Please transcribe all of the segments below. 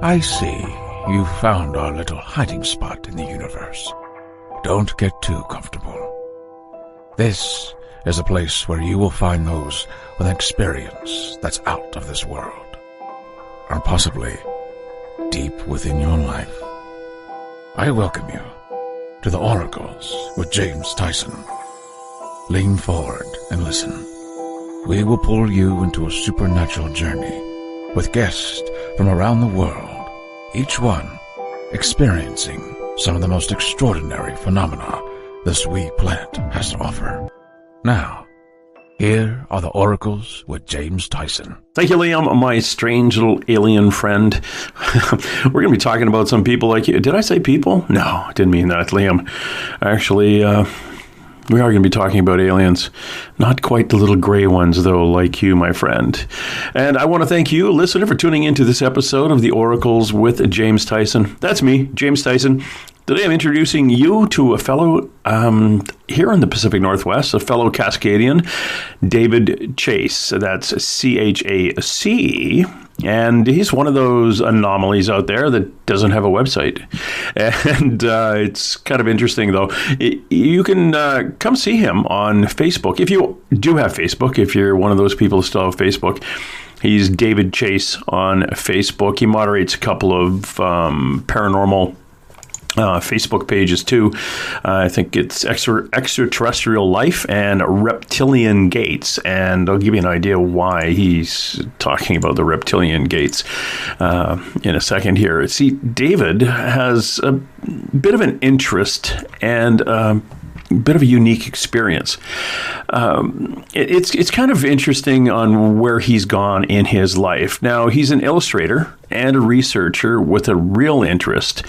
I see you found our little hiding spot in the universe. Don't get too comfortable. This is a place where you will find those with an experience that's out of this world, or possibly deep within your life. I welcome you to the Oracles with James Tyson. Lean forward and listen. We will pull you into a supernatural journey with guests from around the world, each one experiencing some of the most extraordinary phenomena this wee planet has to offer. Now, here are the Oracles with James Tyson. Thank you, Liam, my strange little alien friend. We're going to be talking about some people like you. Did I say people? No, I didn't mean that, Liam. Actually, we are going to be talking about aliens. Not quite the little gray ones, though, like you, my friend. And I want to thank you, listener, for tuning into this episode of the Oracles with James Tyson. That's me, James Tyson. Today I'm introducing you to a fellow here in the Pacific Northwest, a fellow Cascadian, David Chace. That's C-H-A-C. And he's one of those anomalies out there that doesn't have a website. And it's kind of interesting, though. You can come see him on Facebook. If you do have Facebook, if you're one of those people who still have Facebook, he's David Chace on Facebook. He moderates a couple of paranormal Facebook pages too. I think it's Extraterrestrial Life and Reptilian Gates, and I'll give you an idea why he's talking about the reptilian gates in a second here. See, David has a bit of an interest and bit of a unique experience. It's kind of interesting on where he's gone in his life. Now, he's an illustrator and a researcher with a real interest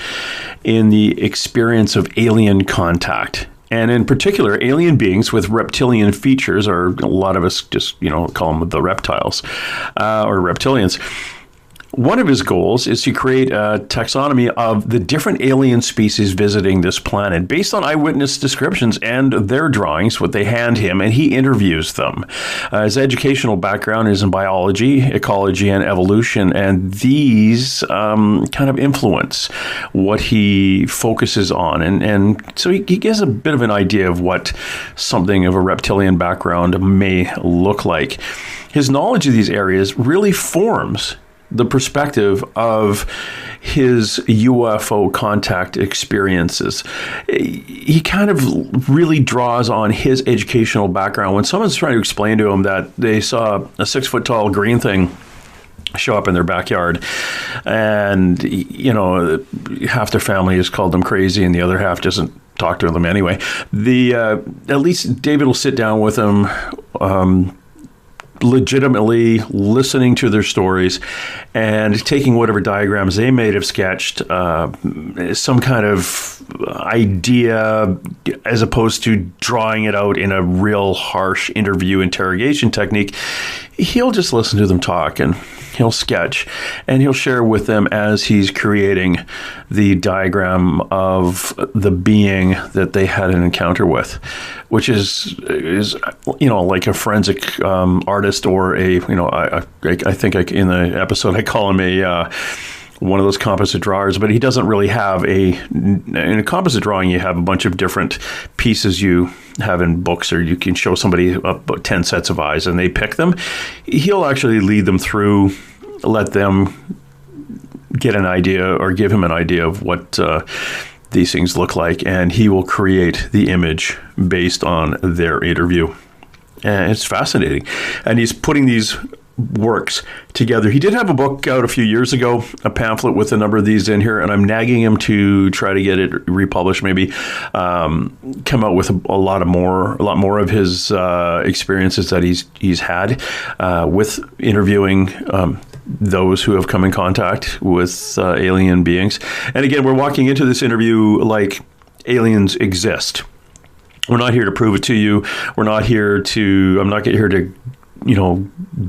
in the experience of alien contact. And in particular, alien beings with reptilian features, or a lot of us just, call them the reptiles or reptilians. One of his goals is to create a taxonomy of the different alien species visiting this planet based on eyewitness descriptions and their drawings, what they hand him, and he interviews them. His educational background is in biology, ecology, and evolution, and these kind of influence what he focuses on. And so he gives a bit of an idea of what something of a reptilian background may look like. His knowledge of these areas really forms the perspective of his UFO contact experiences. He kind of really draws on his educational background. When someone's trying to explain to him that they saw a 6-foot-tall green thing show up in their backyard, and half their family has called them crazy and the other half doesn't talk to them anyway, at least David will sit down with them, legitimately listening to their stories and taking whatever diagrams they may have sketched, some kind of idea, as opposed to drawing it out in a real harsh interview interrogation technique. He'll just listen to them talk, and he'll sketch, and he'll share with them as he's creating the diagram of the being that they had an encounter with, which is like a forensic artist, or I think in the episode I call him a one of those composite drawers, but he doesn't really have in a composite drawing, you have a bunch of different pieces you have in books, or you can show somebody about 10 sets of eyes and they pick them. He'll actually lead them through, let them get an idea or give him an idea of what these things look like, and he will create the image based on their interview. And it's fascinating. And he's putting these works together. He did have a book out a few years ago, a pamphlet with a number of these in here, and I'm nagging him to try to get it republished, maybe come out with a lot more of his experiences that he's had with interviewing those who have come in contact with alien beings. And again, we're walking into this interview like aliens exist. We're not here to prove it to you. I'm not here to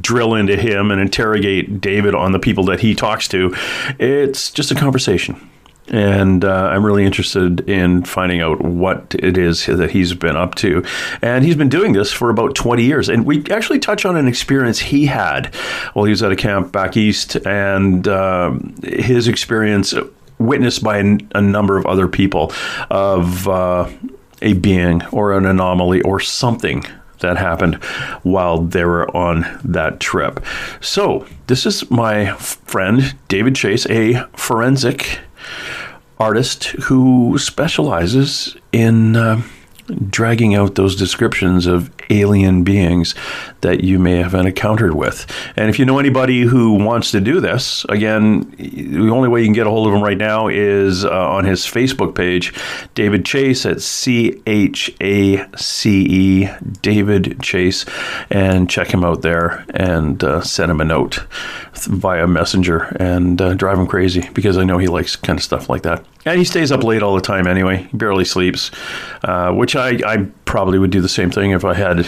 drill into him and interrogate David on the people that he talks to. It's just a conversation. And I'm really interested in finding out what it is that he's been up to. And he's been doing this for about 20 years. And we actually touch on an experience he had while he was at a camp back east, and his experience witnessed by a number of other people of a being or an anomaly or something that happened while they were on that trip. So this is my friend, David Chace, a forensic artist who specializes in dragging out those descriptions of alien beings that you may have encountered with. And if you know anybody who wants to do this, again, the only way you can get a hold of him right now is on his Facebook page, David Chace, at CHACE, David Chace, and check him out there and send him a note via Messenger and drive him crazy, because I know he likes kind of stuff like that. And he stays up late all the time anyway. He barely sleeps, which I probably would do the same thing if I had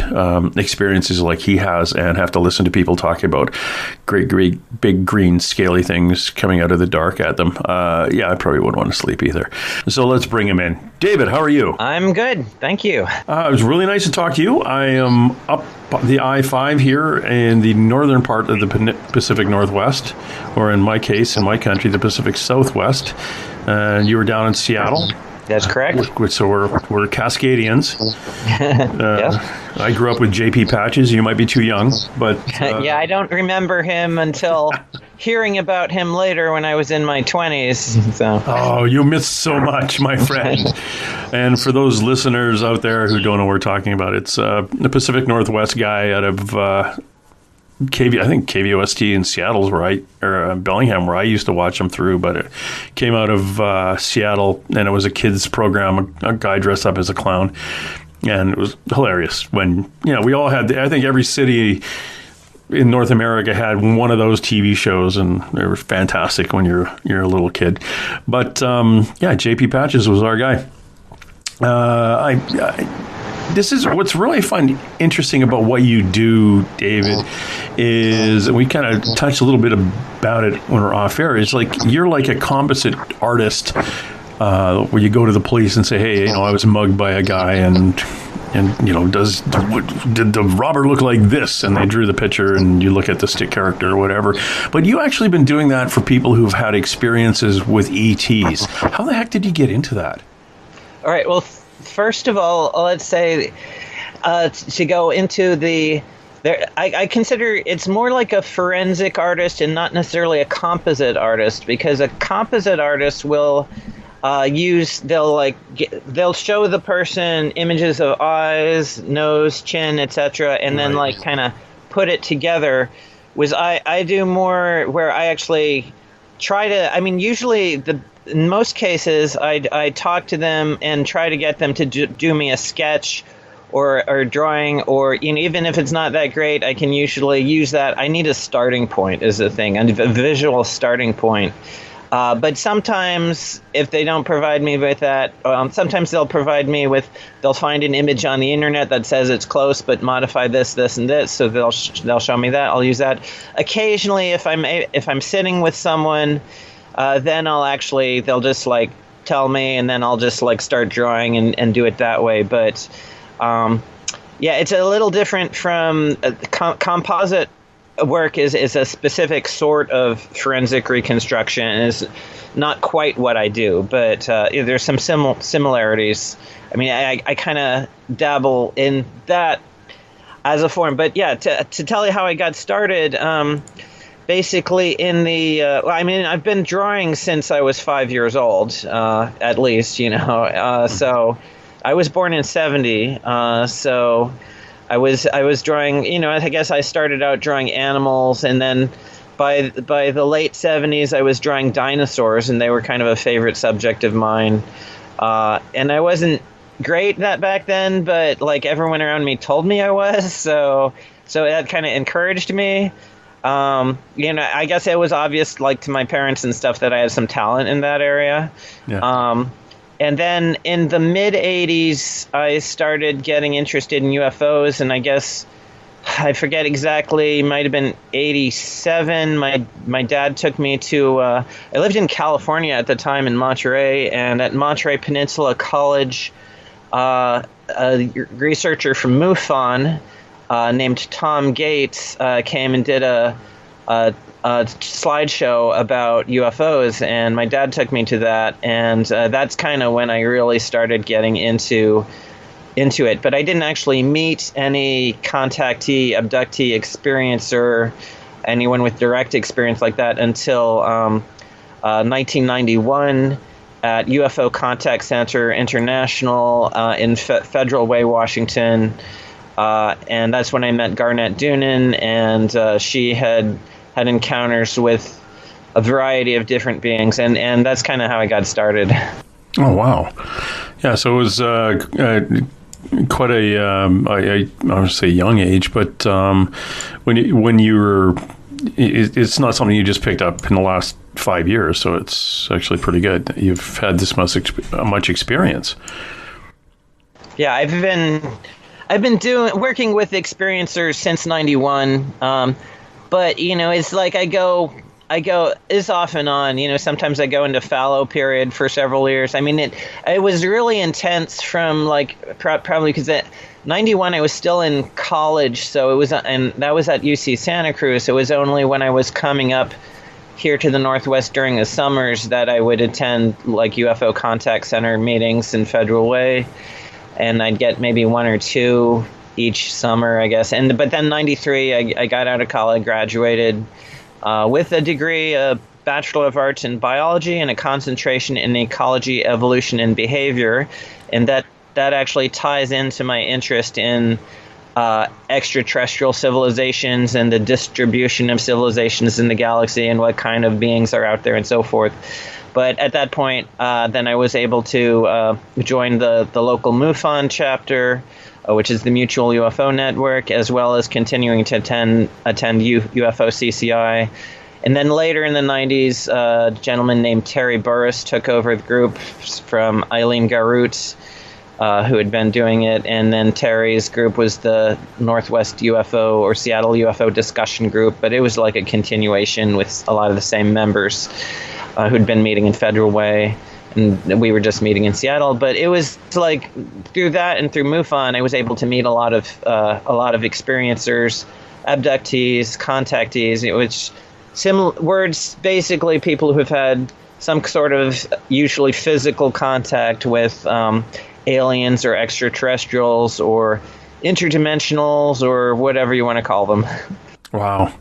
experiences like he has and have to listen to people talking about great, big green scaly things coming out of the dark at them. I probably wouldn't want to sleep either. So let's bring him in. David, how are you? I'm good. Thank you. It was really nice to talk to you. I am up the I-5 here in the northern part of the Pacific Northwest, or in my case, in my country, the Pacific Southwest. And you were down in Seattle. That's correct. So we're Cascadians. I grew up with J.P. Patches. You might be too young, but yeah, I don't remember him until hearing about him later when I was in my 20s. So. Oh, you missed so much, my friend. And for those listeners out there who don't know what we're talking about, it's the Pacific Northwest guy out of I think KVOST in Seattle's or Bellingham, where I used to watch them through, but it came out of Seattle, and it was a kids program, a guy dressed up as a clown, and it was hilarious when, we all had, I think every city in North America had one of those TV shows, and they were fantastic when you're a little kid. But JP Patches was our guy. This is what's really interesting about what you do, David, is, and we kind of touched a little bit about it when we're off air, is like you're like a composite artist where you go to the police and say, hey, I was mugged by a guy, and did the robber look like this? And they drew the picture, and you look at the stick character or whatever. But you actually been doing that for people who've had experiences with ETs. How the heck did you get into that? All right, well, first of all, let's say to go into I consider it's more like a forensic artist and not necessarily a composite artist, because a composite artist will they'll show the person images of eyes, nose, chin, etc., and then kind of put it together. I do more where I actually try to, usually in most cases, I talk to them and try to get them to do me a sketch or drawing, or even if it's not that great, I can usually use that. I need a starting point is the thing, a visual starting point. But sometimes if they don't provide me with that, sometimes they'll find an image on the internet that says it's close but modify this, and this, so they'll show me that. I'll use that. Occasionally, if I'm sitting with someone, then they'll just tell me, and then I'll just start drawing and do it that way. But it's a little different from composite work is a specific sort of forensic reconstruction, and is not quite what I do, but there's some similarities. I kind of dabble in that as a form. But to tell you how I got started, basically in the I've been drawing since I was 5 years old, at least, so I was born in 70, so I was drawing, I guess I started out drawing animals, and then by the late 70s I was drawing dinosaurs, and they were kind of a favorite subject of mine. And I wasn't great back then, but everyone around me told me I was, so that kind of encouraged me. I guess it was obvious to my parents and stuff that I had some talent in that area. Yeah. And then in the mid-'80s, I started getting interested in UFOs, and I guess I forget exactly, might have been 87. My dad took me to, I lived in California at the time in Monterey, and at Monterey Peninsula College, a researcher from MUFON named Tom Gates came and did a slideshow about UFOs, and my dad took me to that, and that's kind of when I really started getting into it. But I didn't actually meet any contactee, abductee experiencer, anyone with direct experience like that until 1991 at UFO Contact Center International in Federal Way, Washington. And that's when I met Garnett Doonan, and she had encounters with a variety of different beings, and that's kind of how I got started. Oh, wow. Yeah, so it was quite a, I would say young age, but when you were, it's not something you just picked up in the last 5 years, so it's actually pretty good. You've had this much experience. Yeah, I've been working with experiencers since '91, but it's like I go is off and on. Sometimes I go into fallow period for several years. I mean, it was really intense from probably because at 91 I was still in college, so it was, and that was at UC Santa Cruz. It was only when I was coming up here to the Northwest during the summers that I would attend UFO Contact Center meetings in Federal Way, and I'd get maybe one or two each summer, I guess. But then '93 I got out of college, graduated with a degree, a Bachelor of Arts in Biology and a concentration in Ecology, Evolution, and Behavior. And that actually ties into my interest in extraterrestrial civilizations and the distribution of civilizations in the galaxy and what kind of beings are out there and so forth. But at that point, then I was able to join the local MUFON chapter, which is the Mutual UFO Network, as well as continuing to attend UFO CCI. And then later in the 90s, a gentleman named Terry Burris took over the group from Eileen Garut, who had been doing it. And then Terry's group was the Northwest UFO or Seattle UFO Discussion Group, but it was like a continuation with a lot of the same members who'd been meeting in Federal Way. And we were just meeting in Seattle, but it was like through that and through MUFON, I was able to meet a lot of experiencers, abductees, contactees, which words basically people who've had some sort of usually physical contact with aliens or extraterrestrials or interdimensionals or whatever you want to call them. Wow.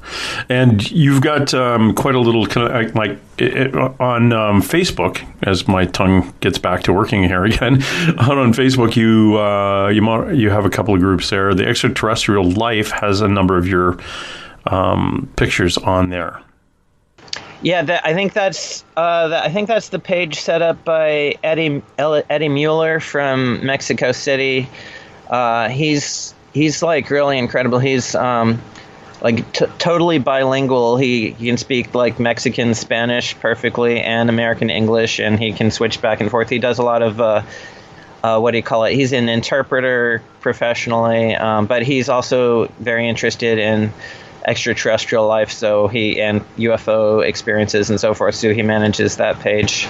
And you've got quite a little on Facebook, as my tongue gets back to working here again, on Facebook, you have a couple of groups there. The Extraterrestrial Life has a number of your pictures on there. Yeah, I think that's the page set up by Eddie Mueller from Mexico City. He's really incredible. He's totally bilingual. He can speak Mexican Spanish perfectly and American English, and he can switch back and forth. He does a lot of what do you call it? He's an interpreter professionally, but he's also very interested in extraterrestrial life, and UFO experiences and so forth. So he manages that page.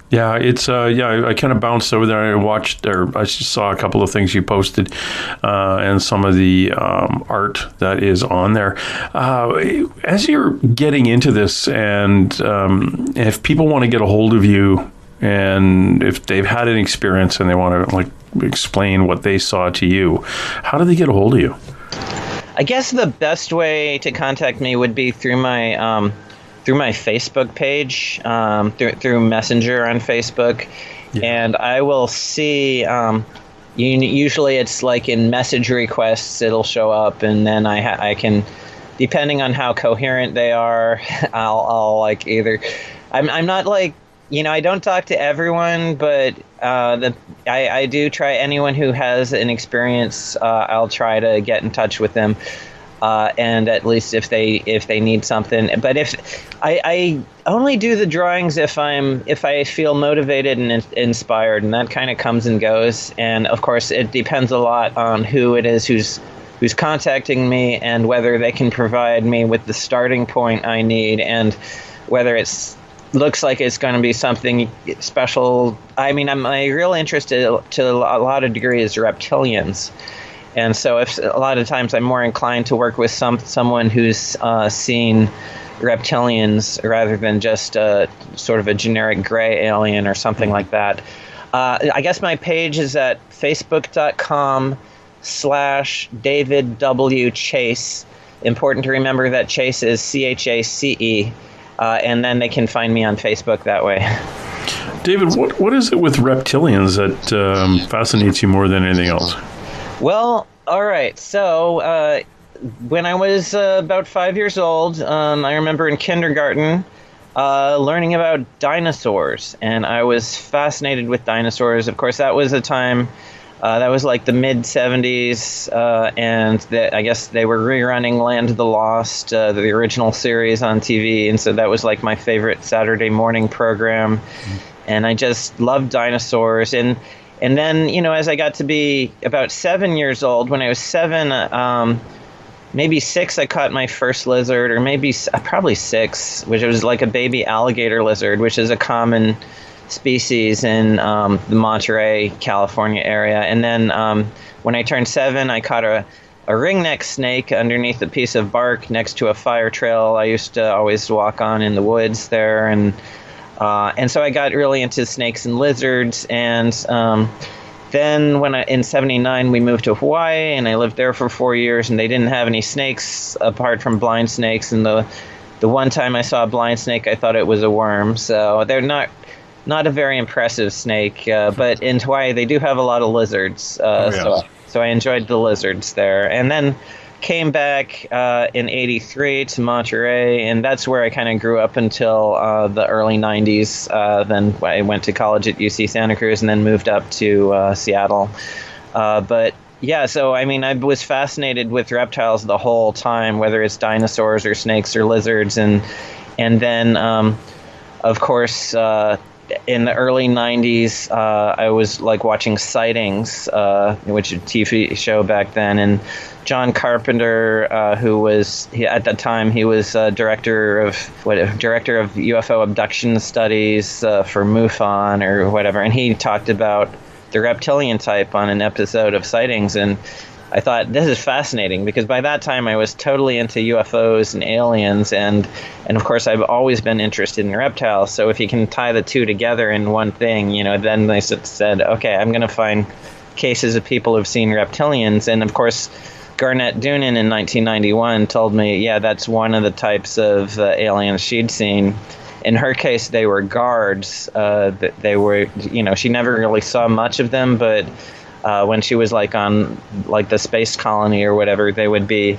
Yeah, it's I kind of bounced over there and I just saw a couple of things you posted, and some of the art that is on there. As you're getting into this, and if people want to get a hold of you, and if they've had an experience and they want to explain what they saw to you, how do they get a hold of you? I guess the best way to contact me would be through my Facebook page, through Messenger on Facebook, yeah. And I will see. Usually, it's in message requests, it'll show up, and then I can, depending on how coherent they are, I'll either. I'm not I don't talk to everyone, but I do try. Anyone who has an experience, I'll try to get in touch with them. And at least if they need something, but if I only do the drawings if I feel motivated and inspired, and that kind of comes and goes. And of course, it depends a lot on who it is who's contacting me, and whether they can provide me with the starting point I need, and whether it's looks like it's going to be something special. I mean, my real interest to a lot of degree is reptilians. And so if a lot of times I'm more inclined to work with someone who's seen reptilians rather than just sort of a generic gray alien or something like that. I guess my page is at facebook.com/David W. Chace. Important to remember that Chace is Chace. And then they can find me on Facebook that way. David, what is it with reptilians that fascinates you more than anything else? Well, all right. So when I was about 5 years old, I remember in kindergarten learning about dinosaurs, and I was fascinated with dinosaurs. Of course, that was a time, that was like the mid-'70s, and I guess they were rerunning Land of the Lost, the original series on TV, and so that was like my favorite Saturday morning program, and I just loved dinosaurs. And then, as I got to be about 7 years old, when I was 7, maybe 6, I caught my first lizard, or probably 6, which was like a baby alligator lizard, which is a common species in the Monterey, California area. And then when I turned 7, I caught a ringneck snake underneath a piece of bark next to a fire trail I used to always walk on in the woods there. And so I got really into snakes and lizards. And then in 79, we moved to Hawaii, and I lived there for 4 years, and they didn't have any snakes apart from blind snakes. And the one time I saw a blind snake, I thought it was a worm. So they're not a very impressive snake, but in Hawaii they do have a lot of lizards, so I enjoyed the lizards there. And then came back in '83 to Monterey, and that's where I kind of grew up until the early '90s. Then I went to college at UC Santa Cruz, and then moved up to Seattle. But yeah, so I mean, I was fascinated with reptiles the whole time, whether it's dinosaurs or snakes or lizards, and then of course, in the early 90s, I was like watching Sightings, which is a TV show back then, and John Carpenter, who was at that time he was director of UFO abduction studies for MUFON or whatever, and he talked about the reptilian type on an episode of Sightings, and I thought, this is fascinating, because by that time I was totally into UFOs and aliens, and of course I've always been interested in reptiles. So if you can tie the two together in one thing, then they said, okay, I'm going to find cases of people who've seen reptilians. And of course, Garnett Doonan in 1991 told me, yeah, that's one of the types of aliens she'd seen. In her case, they were guards. They were, she never really saw much of them, but when she was like on like the space colony or whatever, they would be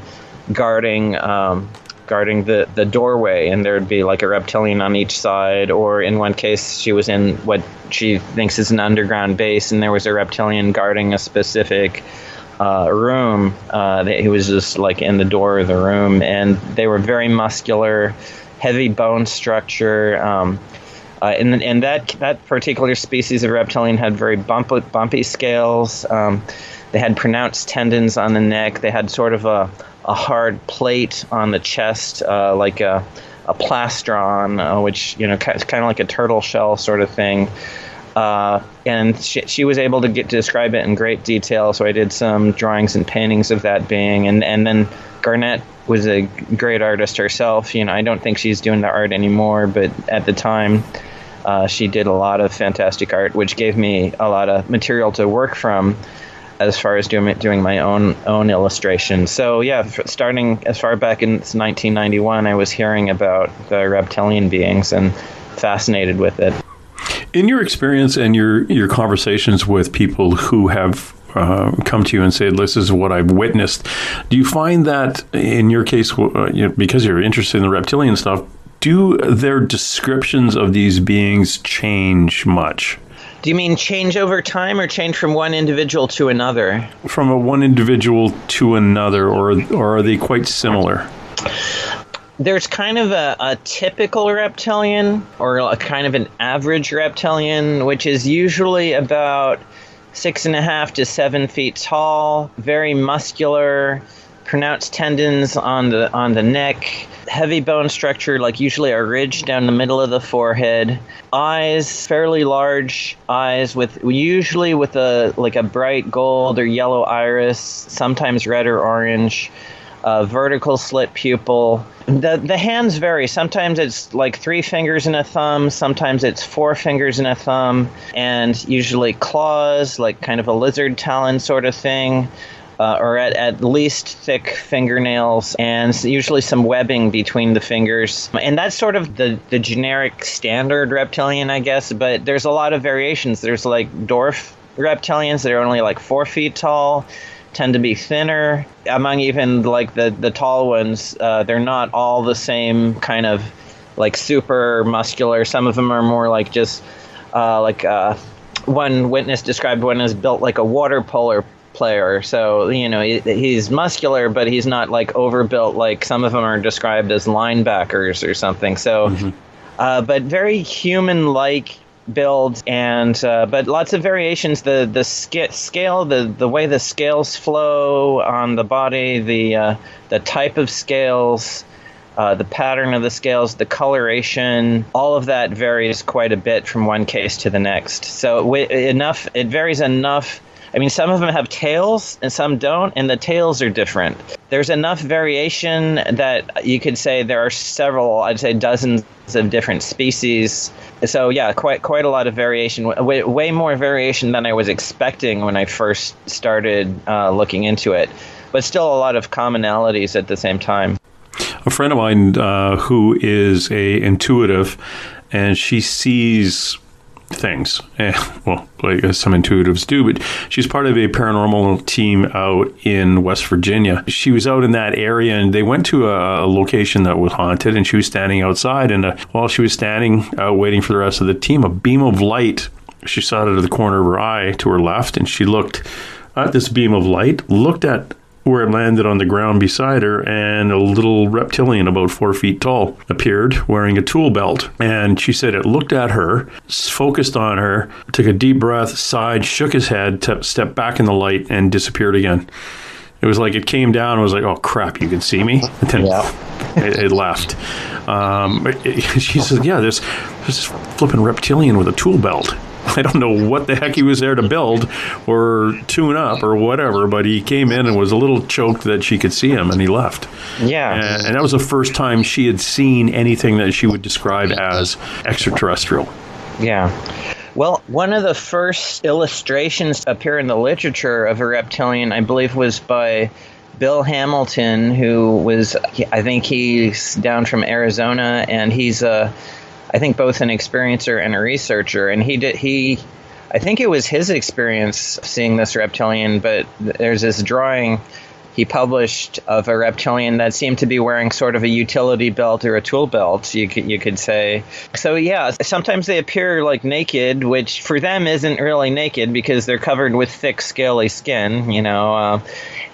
guarding the doorway, and there would be like a reptilian on each side. Or in one case, she was in what she thinks is an underground base, and there was a reptilian guarding a specific room. He was just like in the door of the room, and they were very muscular, heavy bone structure. And that particular species of reptilian had very bumpy scales. They had pronounced tendons on the neck. They had sort of a hard plate on the chest, like a plastron, which is kind of like a turtle shell sort of thing. And she was able to describe it in great detail. So I did some drawings and paintings of that being, and then Garnett was a great artist herself. I don't think she's doing the art anymore, but at the time, she did a lot of fantastic art, which gave me a lot of material to work from as far as doing my own illustrations. So yeah, starting as far back in 1991, I was hearing about the reptilian beings and fascinated with it. In your experience and your conversations with people who have come to you and said, this is what I've witnessed, do you find that in your case, because you're interested in the reptilian stuff, do their descriptions of these beings change much? Do you mean change over time, or change from one individual to another? From one individual to another, or are they quite similar? There's kind of a typical reptilian, or a kind of an average reptilian, which is usually about 6.5 to 7 feet tall, very muscular, pronounced tendons on the neck, heavy bone structure, like usually a ridge down the middle of the forehead, eyes, fairly large eyes usually with a bright gold or yellow iris, sometimes red or orange, vertical slit pupil. The hands vary. Sometimes it's like 3 fingers and a thumb. Sometimes it's 4 fingers and a thumb, and usually claws, like kind of a lizard talon sort of thing. Or at least thick fingernails, and usually some webbing between the fingers. And that's sort of the generic standard reptilian, I guess, but there's a lot of variations. There's like dwarf reptilians that are only like 4 feet tall, tend to be thinner. Among even like the tall ones, they're not all the same kind of like super muscular. Some of them are more like just one witness described one as built like a water polo player. So, he's muscular, but he's not like overbuilt. Like some of them are described as linebackers or something. So, but very human-like build, and but lots of variations. The scale, the way the scales flow on the body, the type of scales, the pattern of the scales, the coloration, all of that varies quite a bit from one case to the next. So it varies enough. I mean, some of them have tails and some don't, and the tails are different. There's enough variation that you could say there are several, I'd say dozens of different species. So yeah, quite a lot of variation, way more variation than I was expecting when I first started looking into it, but still a lot of commonalities at the same time. A friend of mine who is a intuitive, and she sees things. Well, like some intuitives do, but she's part of a paranormal team out in West Virginia. She was out in that area, and they went to a location that was haunted, and she was standing outside, and while she was standing waiting for the rest of the team, a beam of light, she saw it out of the corner of her eye to her left, and she looked at this beam of light, looked at where it landed on the ground beside her, and a little reptilian about 4 feet tall appeared wearing a tool belt. And she said it looked at her, focused on her, took a deep breath, sighed, shook his head, stepped back in the light, and disappeared again. It was like it came down and was like, oh crap, you can see me? And then it left. She said, yeah, there's this flipping reptilian with a tool belt. I don't know what the heck he was there to build or tune up or whatever, but he came in and was a little choked that she could see him, and he left. Yeah. And that was the first time she had seen anything that she would describe as extraterrestrial. Yeah. Well, one of the first illustrations to appear in the literature of a reptilian, I believe, was by Bill Hamilton, who was, I think he's down from Arizona, and he's I think both an experiencer and a researcher, and I think it was his experience seeing this reptilian, but there's this drawing he published of a reptilian that seemed to be wearing sort of a utility belt or a tool belt, you could say. So yeah, sometimes they appear like naked, which for them isn't really naked because they're covered with thick, scaly skin,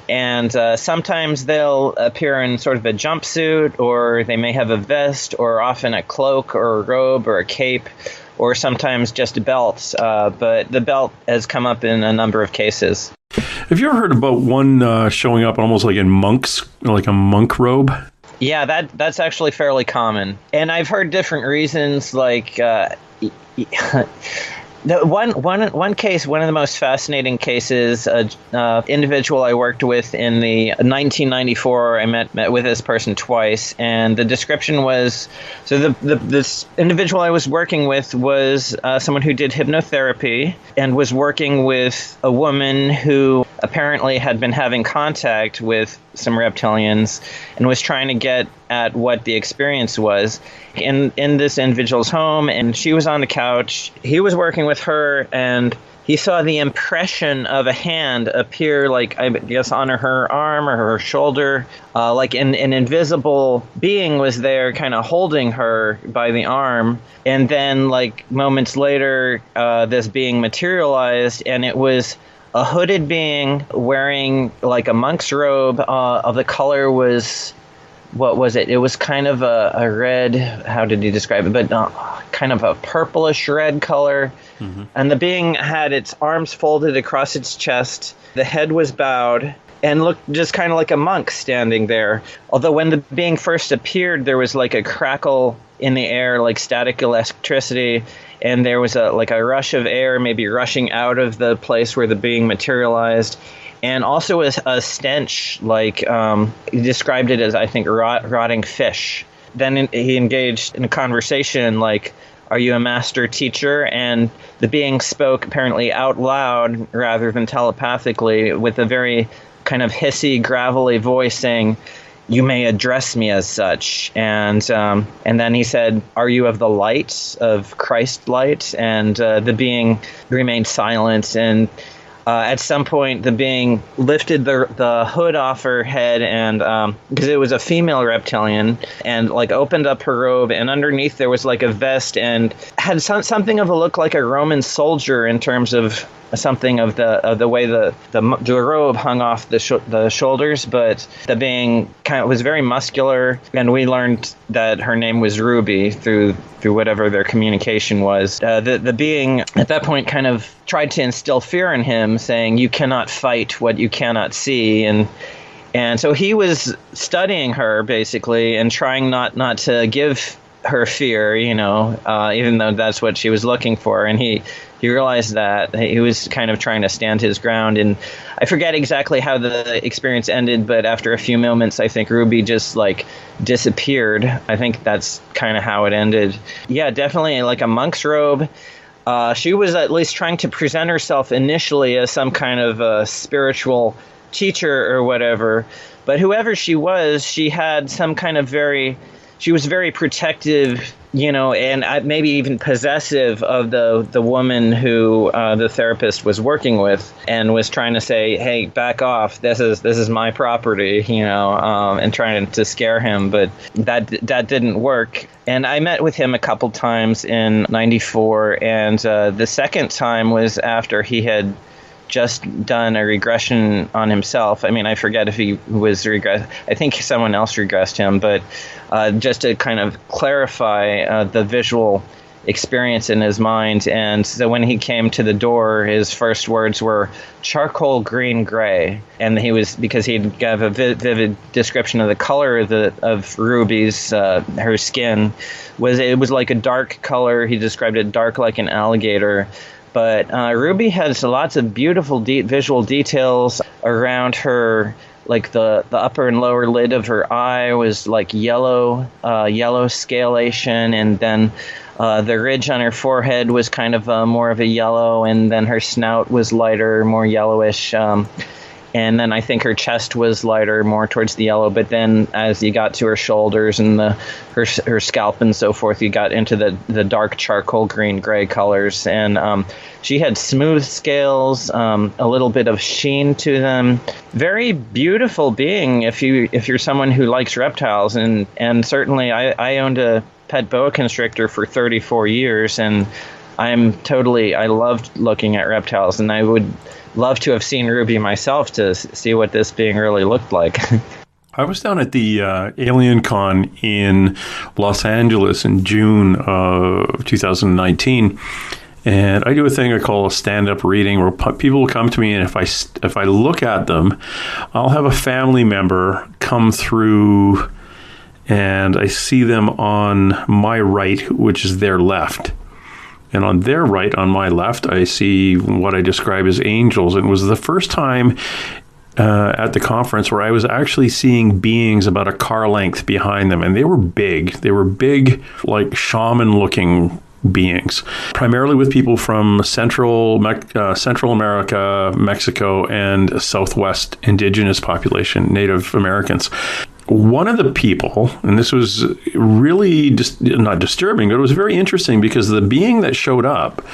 and sometimes they'll appear in sort of a jumpsuit, or they may have a vest, or often a cloak or a robe or a cape, or sometimes just belts. But the belt has come up in a number of cases. Have you ever heard about one showing up almost like in monks, like a monk robe? Yeah, that's actually fairly common. And I've heard different reasons, like the one case, one of the most fascinating cases, individual I worked with in the 1994, I met with this person twice, and the description was, so this individual I was working with was someone who did hypnotherapy and was working with a woman who apparently had been having contact with some reptilians and was trying to get at what the experience was in this individual's home, and she was on the couch. He was working with her, and he saw the impression of a hand appear, like, I guess, on her arm or her shoulder, like an invisible being was there kind of holding her by the arm. And then, like, moments later, this being materialized, and it was a hooded being wearing like a monk's robe. Of the color was what was it? It was kind of a red, how did he describe it? But kind of a purplish red color. Mm-hmm. And the being had its arms folded across its chest. The head was bowed and looked just kind of like a monk standing there. Although when the being first appeared, there was like a crackle in the air, like static electricity. And there was a rush of air, maybe rushing out of the place where the being materialized. And also a stench, like he described it as, I think, rotting fish. Then he engaged in a conversation like, "Are you a master teacher?" And the being spoke apparently out loud rather than telepathically with a very kind of hissy, gravelly voice saying, "You may address me as such." And then he said, "Are you of the light, of Christ light?" And the being remained silent. And at some point, the being lifted the hood off her head, and because it was a female reptilian, and like opened up her robe, and underneath there was like a vest, and had something of a look like a Roman soldier in terms of something of the way the robe hung off the shoulders, but the being kind of was very muscular, and we learned that her name was Ruby through whatever their communication was. The being at that point kind of tried to instill fear in him, saying, "You cannot fight what you cannot see," and so he was studying her basically and trying not to give her fear, even though that's what she was looking for. And he realized that he was kind of trying to stand his ground. And I forget exactly how the experience ended, but after a few moments, I think Ruby just like disappeared. I think that's kind of how it ended. Yeah, definitely like a monk's robe. She was at least trying to present herself initially as some kind of a spiritual teacher or whatever. But whoever she was, she had some kind of she was very protective, and maybe even possessive of the woman who the therapist was working with, and was trying to say, "Hey, back off! This is my property," and trying to scare him. But that didn't work. And I met with him a couple times in '94, and the second time was after he had just done a regression on himself. I mean, I forget if he was regressed. I think someone else regressed him, but just to kind of clarify the visual experience in his mind. And so when he came to the door, his first words were charcoal green gray. And because he gave a vivid description of the color of Ruby's, her skin, it was like a dark color. He described it dark like an alligator. But Ruby has lots of beautiful visual details around her, like the upper and lower lid of her eye was like yellow scalation, and then the ridge on her forehead was kind of more of a yellow, and then her snout was lighter, more yellowish. And then I think her chest was lighter, more towards the yellow. But then as you got to her shoulders and her scalp and so forth, you got into the dark charcoal green gray colors. And she had smooth scales, a little bit of sheen to them. Very beautiful being if you're someone who likes reptiles. And certainly I owned a pet boa constrictor for 34 years, and I loved looking at reptiles, and I would love to have seen Ruby myself to see what this being really looked like. I was down at the Alien Con in Los Angeles in June of 2019, and I do a thing I call a stand-up reading, where people will come to me, and if I look at them, I'll have a family member come through, and I see them on my right, which is their left. And on their right, on my left, I see what I describe as angels. And it was the first time at the conference where I was actually seeing beings about a car length behind them. And they were big. They were big, like shaman-looking beings, primarily with people from Central America, Mexico, and Southwest indigenous population, Native Americans. One of the people, and this was really not disturbing, but it was very interesting, because the being that showed up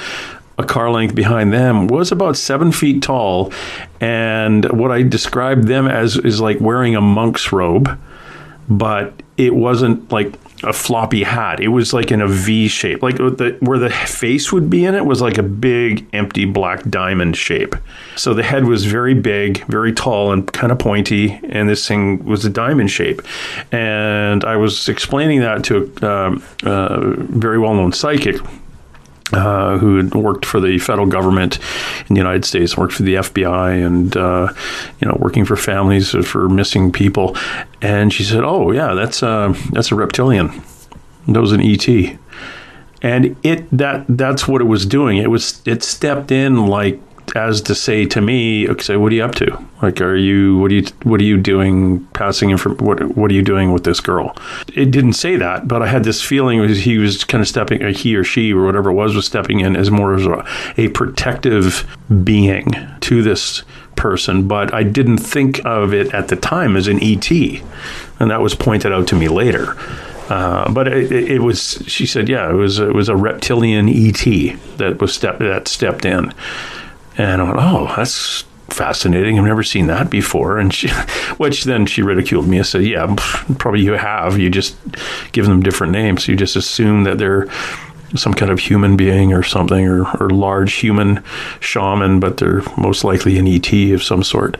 a car length behind them was about 7 feet tall, and what I described them as is like wearing a monk's robe, but it wasn't like a floppy hat. It was like in a V shape, like where the face would be in it was like a big empty black diamond shape. So the head was very big, very tall and kind of pointy, and this thing was a diamond shape. And I was explaining that to a very well-known psychic who had worked for the federal government in the United States, worked for the FBI, and working for families for missing people. And she said, "Oh yeah, that's a reptilian. That was an ET." And that's what it was doing. It stepped in like as to say to me, "Okay, what are you up to? Like, what are you doing? Passing what are you doing with this girl?" It didn't say that, but I had this feeling he was kind of stepping, he or she or whatever it was stepping in as more as a protective being to this person. But I didn't think of it at the time as an ET, and that was pointed out to me later. But it was. She said, "Yeah, it was a reptilian ET that stepped in." And I went, "Oh, that's fascinating. I've never seen that before." And which then she ridiculed me and said, "Yeah, probably you have. You just give them different names. You just assume that they're some kind of human being or something, or large human shaman, but they're most likely an ET of some sort."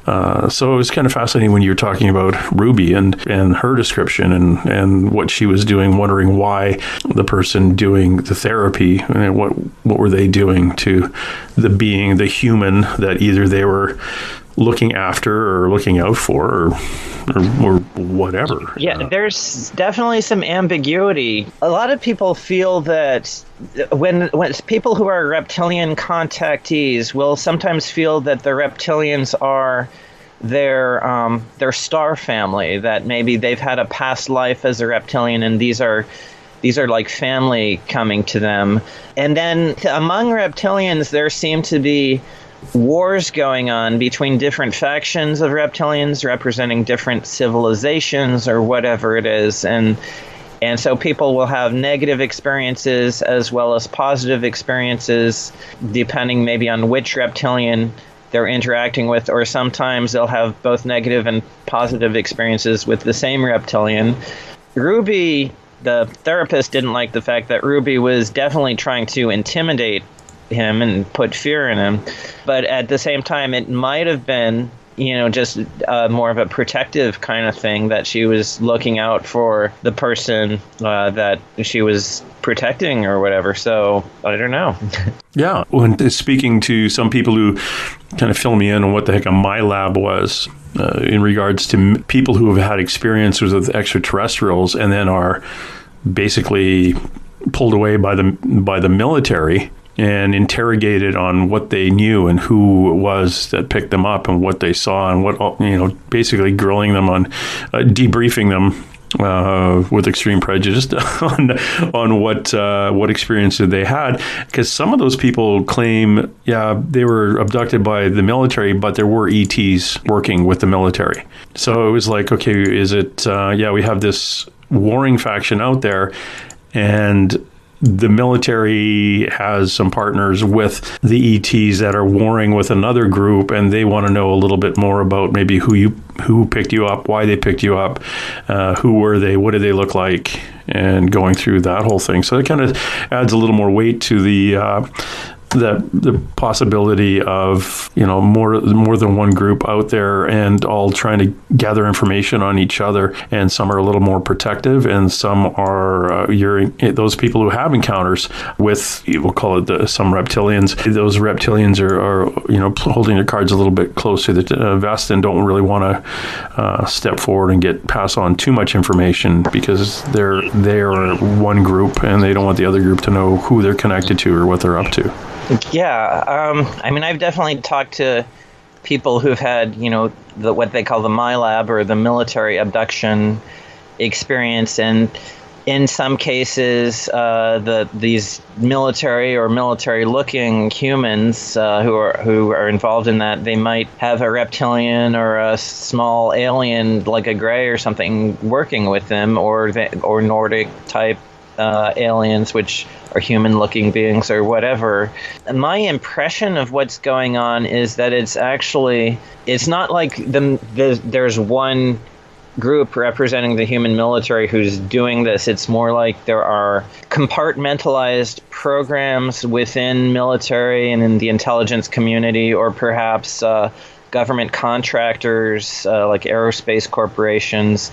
So it was kind of fascinating when you were talking about Ruby and her description and what she was doing, wondering why the person doing the therapy, what were they doing to the human that either they were looking after or looking out for or whatever. Yeah, there's definitely some ambiguity. A lot of people feel that when people who are reptilian contactees will sometimes feel that the reptilians are their star family, that maybe they've had a past life as a reptilian and these are like family coming to them. And then among reptilians there seem to be wars going on between different factions of reptilians representing different civilizations or whatever it is, and so people will have negative experiences as well as positive experiences depending maybe on which reptilian they're interacting with, or sometimes they'll have both negative and positive experiences with the same reptilian. Ruby, the therapist, didn't like the fact that Ruby was definitely trying to intimidate him and put fear in him, but at the same time it might have been just more of a protective kind of thing, that she was looking out for the person that she was protecting or whatever. So I don't know. Yeah, when speaking to some people who kind of fill me in on what the heck a MyLab was in regards to people who have had experiences with extraterrestrials and then are basically pulled away by the military and interrogated on what they knew and who it was that picked them up and what they saw and what, basically grilling them on, debriefing them with extreme prejudice on what experience they had. Because some of those people claim, they were abducted by the military, but there were ETs working with the military. So it was like, okay, is it, we have this warring faction out there, and the military has some partners with the ETs that are warring with another group, and they want to know a little bit more about maybe who picked you up, why they picked you up, who were they, what did they look like, and going through that whole thing. So it kind of adds a little more weight to the possibility of more than one group out there and all trying to gather information on each other, and some are a little more protective, and some are those people who have encounters with, we'll call it some reptilians. Those reptilians are holding their cards a little bit close to the vest and don't really want to step forward and pass on too much information, because they are one group and they don't want the other group to know who they're connected to or what they're up to. Yeah, I've definitely talked to people who've had, what they call the MyLab or the military abduction experience, and in some cases, these military or military-looking humans who are involved in that, they might have a reptilian or a small alien like a gray or something working with them, or Nordic type aliens, which are human-looking beings or whatever. My impression of what's going on is that it's not like there's one group representing the human military who's doing this. It's more like there are compartmentalized programs within military and in the intelligence community, or perhaps government contractors like aerospace corporations.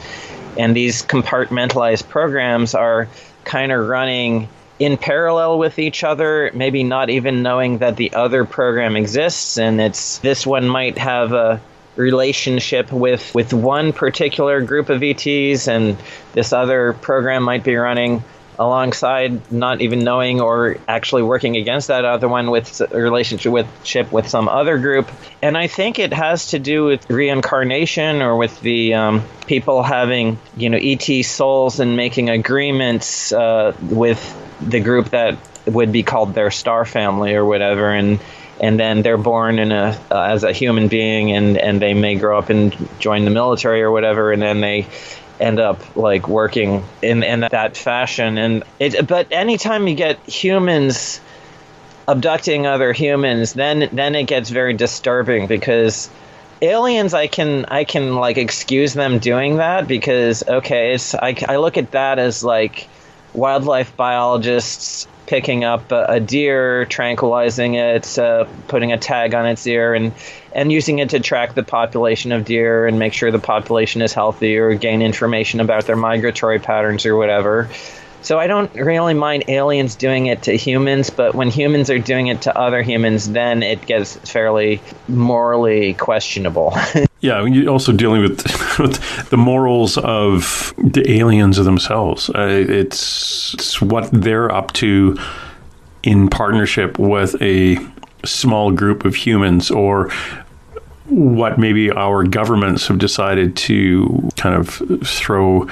And these compartmentalized programs are kind of running in parallel with each other, maybe not even knowing that the other program exists. And this one might have a relationship with one particular group of ETs, and this other program might be running alongside, not even knowing, or actually working against that other one with a relationship with some other group. And I think it has to do with reincarnation, or with the people having, ET souls and making agreements with the group that would be called their star family or whatever, and then they're born as a human being, and they may grow up and join the military or whatever, and then they end up like working in that fashion. But anytime you get humans abducting other humans, then it gets very disturbing, because aliens, I can like excuse them doing that, because okay, I look at that as like wildlife biologists picking up a deer, tranquilizing it, putting a tag on its ear, and using it to track the population of deer and make sure the population is healthy, or gain information about their migratory patterns or whatever. So I don't really mind aliens doing it to humans, but when humans are doing it to other humans, then it gets fairly morally questionable. Yeah, you're also dealing with the morals of the aliens themselves. It's what they're up to in partnership with a small group of humans, or what maybe our governments have decided to kind of throw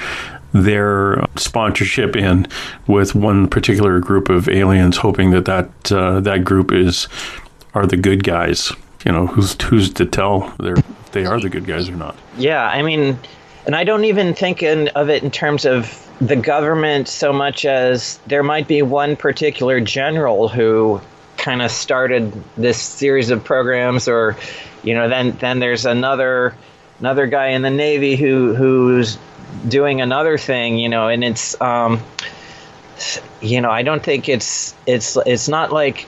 their sponsorship in with one particular group of aliens, hoping that group are the good guys. Who's to tell they are the good guys or not? Yeah, I mean, and I don't even think of it in terms of the government so much as there might be one particular general who kind of started this series of programs, or then there's another guy in the Navy who's doing another thing, and it's I don't think it's not like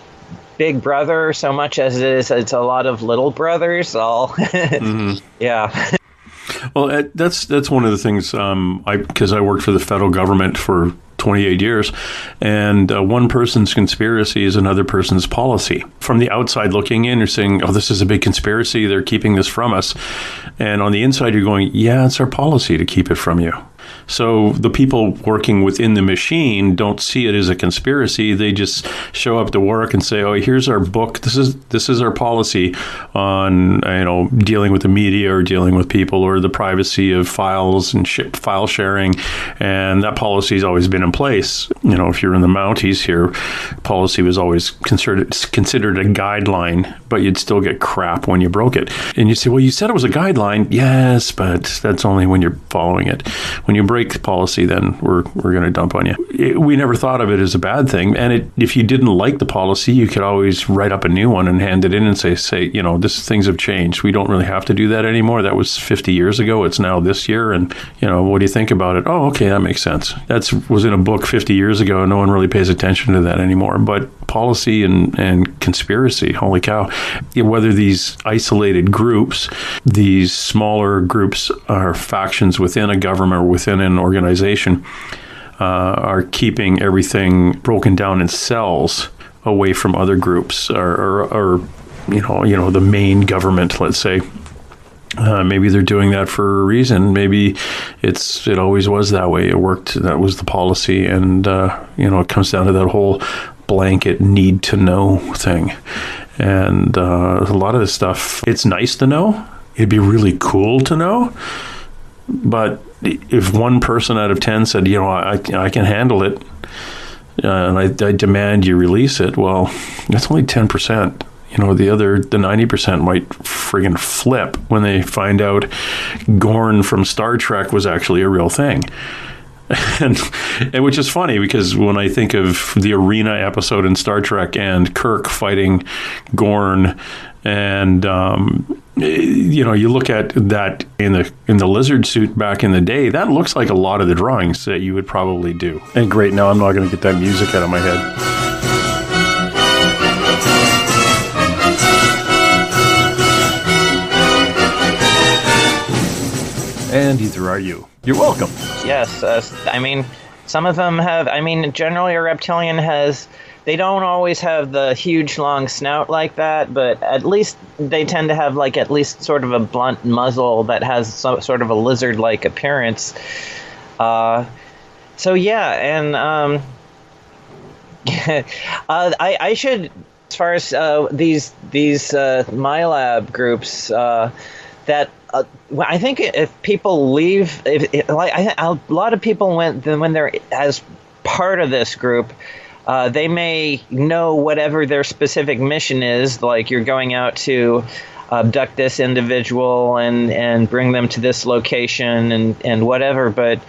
Big Brother so much as it's a lot of little brothers all. Mm-hmm. Yeah. Well, that's one of the things, because I worked for the federal government for 28 years, and one person's conspiracy is another person's policy. From the outside looking in, you're saying, oh, this is a big conspiracy, they're keeping this from us. And on the inside, you're going, yeah, it's our policy to keep it from you. So the people working within the machine don't see it as a conspiracy. They just show up to work and say, "Oh, here's our book. This is our policy on dealing with the media or dealing with people, or the privacy of files and file sharing." And that policy has always been in place. If you're in the Mounties here, policy was always considered a guideline, but you'd still get crap when you broke it. And you say, "Well, you said it was a guideline." Yes, but that's only when you're following it. When you break the policy, then we're going to dump on you. We never thought of it as a bad thing. And if you didn't like the policy, you could always write up a new one and hand it in and say, things have changed. We don't really have to do that anymore. That was 50 years ago. It's now this year. And, what do you think about it? Oh, okay, that makes sense. That was in a book 50 years ago. No one really pays attention to that anymore. But policy and conspiracy, holy cow. Whether these isolated groups, these smaller groups are factions within a government or within an organization, are keeping everything broken down in cells away from other groups, or the main government, let's say. Maybe they're doing that for a reason. Maybe it always was that way. It worked. That was the policy. And, it comes down to that whole blanket need to know thing. And a lot of this stuff, it's nice to know. It'd be really cool to know. But if one person out of 10 said, I can handle it, and I demand you release it, well, that's only 10%. The 90% might friggin' flip when they find out Gorn from Star Trek was actually a real thing. And which is funny, because when I think of the Arena episode in Star Trek and Kirk fighting Gorn And you look at that in the lizard suit back in the day. That looks like a lot of the drawings that you would probably do. And great, now I'm not going to get that music out of my head. And either are you. You're welcome. Yes, I mean, some of them have. I mean, generally a reptilian has. They don't always have the huge long snout like that, but at least they tend to have like at least sort of a blunt muzzle that has sort of a lizard-like appearance. So yeah, and I should, as far as these MyLab groups, that I think if people leave, a lot of people when they're as part of this group. They may know whatever their specific mission is, like you're going out to abduct this individual and bring them to this location and whatever, but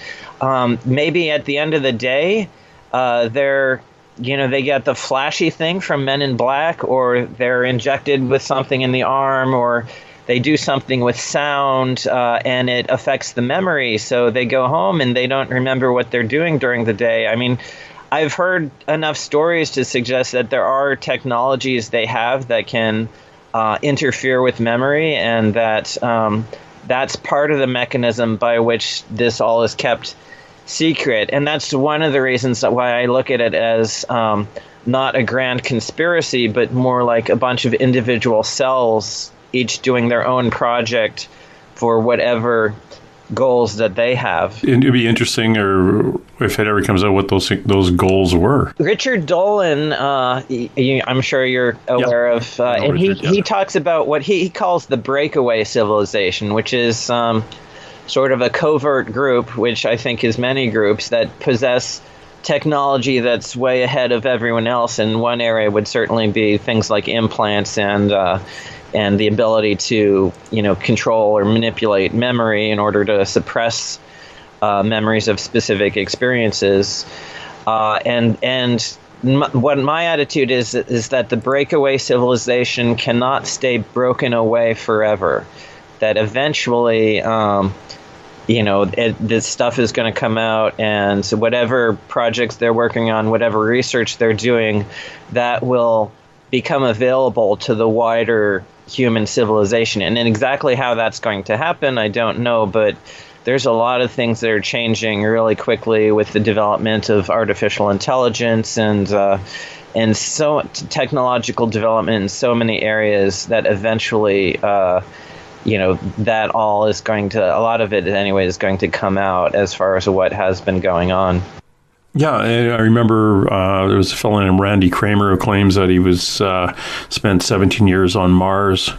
maybe at the end of the day, they get the flashy thing from Men in Black, or they're injected with something in the arm, or they do something with sound and it affects the memory, so they go home and they don't remember what they're doing during the day. I mean, I've heard enough stories to suggest that there are technologies they have that can interfere with memory, and that that's part of the mechanism by which this all is kept secret. And that's one of the reasons why I look at it as not a grand conspiracy, but more like a bunch of individual cells, each doing their own project for whatever goals that they have. It'd be interesting, or if it ever comes out, what those goals were. Richard Dolan, I'm sure you're aware of, and he talks about what he calls the breakaway civilization, which is sort of a covert group, which I think is many groups that possess technology that's way ahead of everyone else. And one area would certainly be things like implants and the ability to, control or manipulate memory in order to suppress memories of specific experiences. What my attitude is that the breakaway civilization cannot stay broken away forever. That eventually, this stuff is going to come out, and whatever projects they're working on, whatever research they're doing, that will become available to the wider human civilization. And exactly how that's going to happen, I don't know, but there's a lot of things that are changing really quickly with the development of artificial intelligence and so technological development in so many areas that eventually, that all is going to, a lot of it anyway, is going to come out as far as what has been going on. Yeah, I remember there was a fellow named Randy Kramer who claims that he was spent 17 years on Mars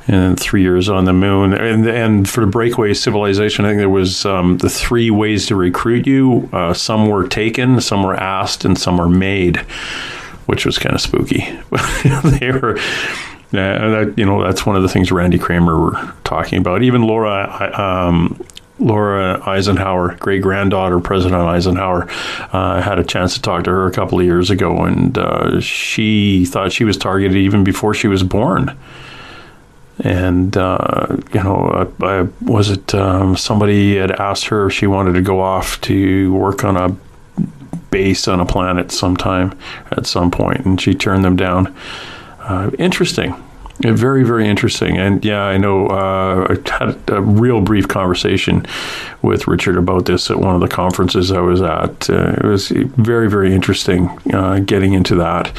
and 3 years on the moon. And for the breakaway civilization, I think there was the 3 ways to recruit you. Some were taken, some were asked, and some were made, which was kind of spooky. They were... that's one of the things Randy Kramer were talking about. Even Laura Eisenhower, great-granddaughter President Eisenhower, had a chance to talk to her a couple of years ago, and she thought she was targeted even before she was born. And, somebody had asked her if she wanted to go off to work on a base on a planet sometime at some point, and she turned them down. Interesting. Very, very interesting. And yeah, I know I had a real brief conversation with Richard about this at one of the conferences I was at. It was very, very interesting getting into that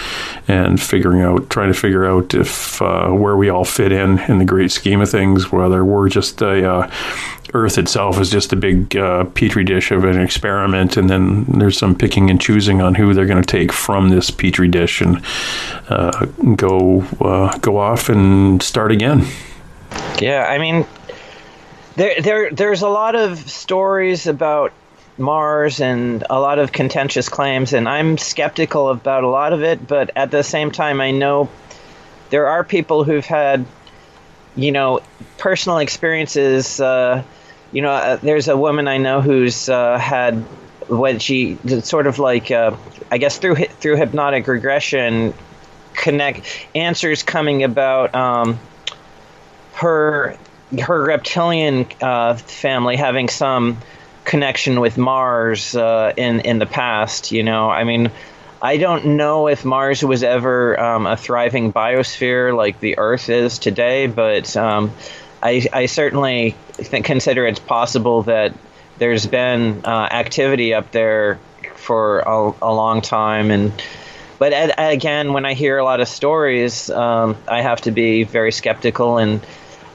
and trying to figure out if where we all fit in the great scheme of things, whether we're just Earth itself is just a big petri dish of an experiment, and then there's some picking and choosing on who they're going to take from this petri dish and go off and start again. Yeah, I mean, there's a lot of stories about Mars and a lot of contentious claims, and I'm skeptical about a lot of it, but at the same time, I know there are people who've had, personal experiences. There's a woman I know who's had what she sort of like, I guess through hypnotic regression, answers coming about her reptilian family having some connection with Mars in the past. I mean, I don't know if Mars was ever a thriving biosphere like the Earth is today, but I certainly consider it's possible that there's been activity up there for a long time. But again, when I hear a lot of stories, I have to be very skeptical and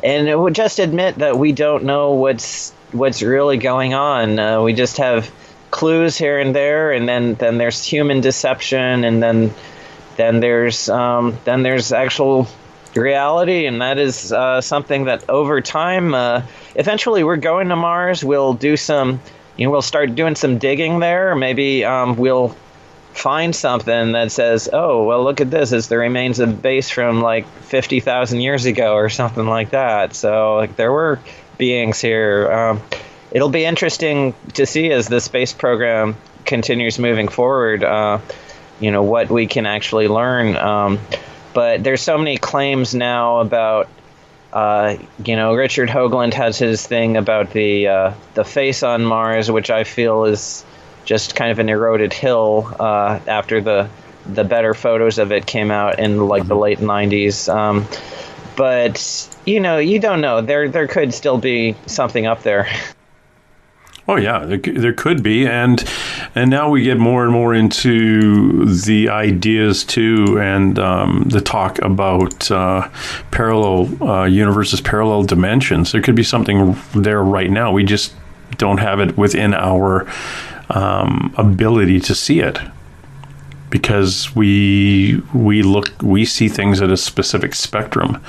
it would just admit that we don't know what's really going on. We just have clues here and there, and then there's human deception, and then there's actual reality, and that is something that over time, eventually we're going to Mars. We'll do some, we'll start doing some digging there. Maybe we'll find something that says, oh, well, look at this. It's the remains of a base from like 50,000 years ago or something like that. So like, there were beings here. It'll be interesting to see as the space program continues moving forward, what we can actually learn. But there's so many claims now about, Richard Hoagland has his thing about the face on Mars, which I feel is just kind of an eroded hill after the better photos of it came out in like the late 90s. But, you don't know. There could still be something up there. Oh yeah, there could be, and now we get more and more into the ideas too, and the talk about parallel universes, parallel dimensions. There could be something there right now. We just don't have it within our ability to see it, because we see things at a specific spectrum.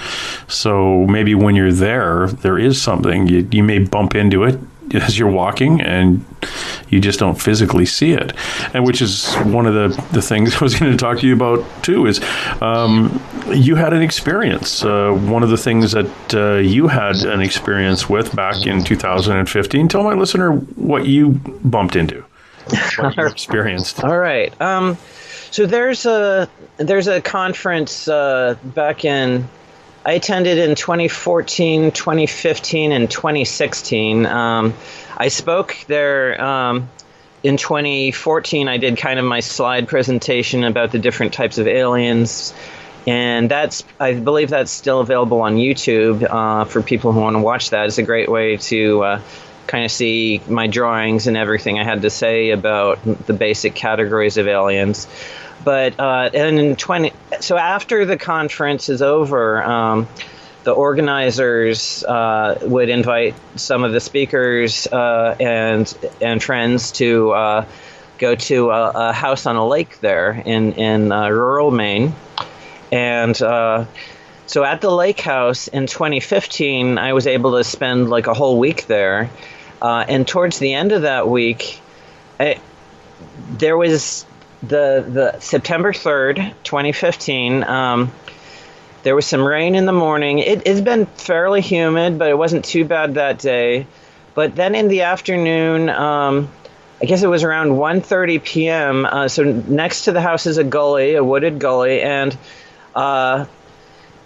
So maybe when you're there is something you may bump into it as you're walking, and you just don't physically see it. And which is one of the things I was going to talk to you about too, is you had an experience. One of the things that you had an experience with back in 2015. Tell my listener what you bumped into, what you experienced. All right. So there's a conference back in, I attended in 2014, 2015, and 2016. I spoke there in 2014. I did kind of my slide presentation about the different types of aliens, and I believe that's still available on YouTube for people who want to watch that. It's a great way to kind of see my drawings and everything I had to say about the basic categories of aliens. But so after the conference is over, the organizers would invite some of the speakers and friends to go to a house on a lake there in rural Maine. And so at the lake house in 2015, I was able to spend like a whole week there. And towards the end of that week, there was the September 3rd, 2015, there was some rain in the morning. It's been fairly humid, but it wasn't too bad that day. But then in the afternoon, I guess it was around 1:30 p.m., so next to the house is a gully, a wooded gully, and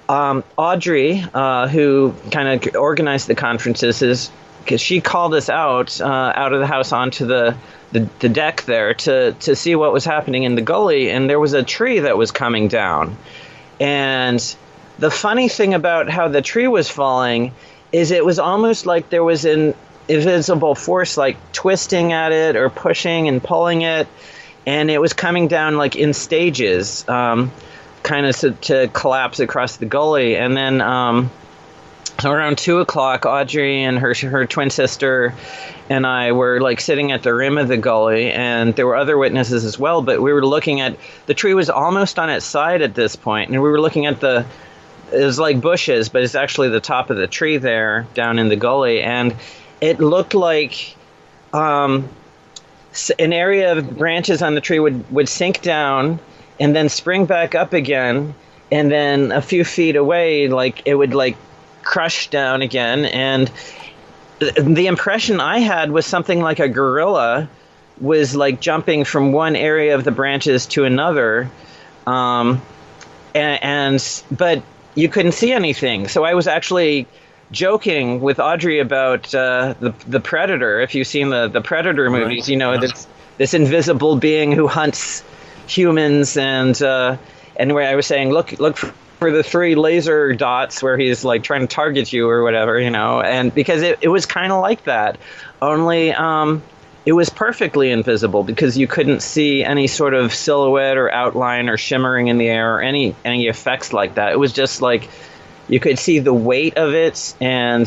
Audrey, who kind of organized the conferences, because she called us out of the house onto the deck there to see what was happening in the gully, and there was a tree that was coming down. And the funny thing about how the tree was falling is it was almost like there was an invisible force like twisting at it or pushing and pulling it, and it was coming down like in stages, kind of to collapse across the gully. And then so around 2 o'clock, Audrey and her twin sister and I were like sitting at the rim of the gully, and there were other witnesses as well, but we were looking at, the tree was almost on its side at this point, and we were looking at it was like bushes, but it's actually the top of the tree there down in the gully, and it looked like an area of branches on the tree would sink down and then spring back up again, and then a few feet away, like it would like crush down again. And the impression I had was something like a gorilla was like jumping from one area of the branches to another. but you couldn't see anything. So I was actually joking with Audrey about the Predator. If you've seen the Predator movies, you know, this invisible being who hunts humans, and where I was saying, look for the 3 laser dots where he's like trying to target you or whatever, you know, and because it was kind of like that, only it was perfectly invisible because you couldn't see any sort of silhouette or outline or shimmering in the air or any effects like that. It was just like you could see the weight of it, and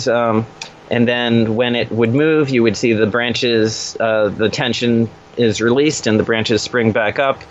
then when it would move, you would see the branches, the tension is released and the branches spring back up.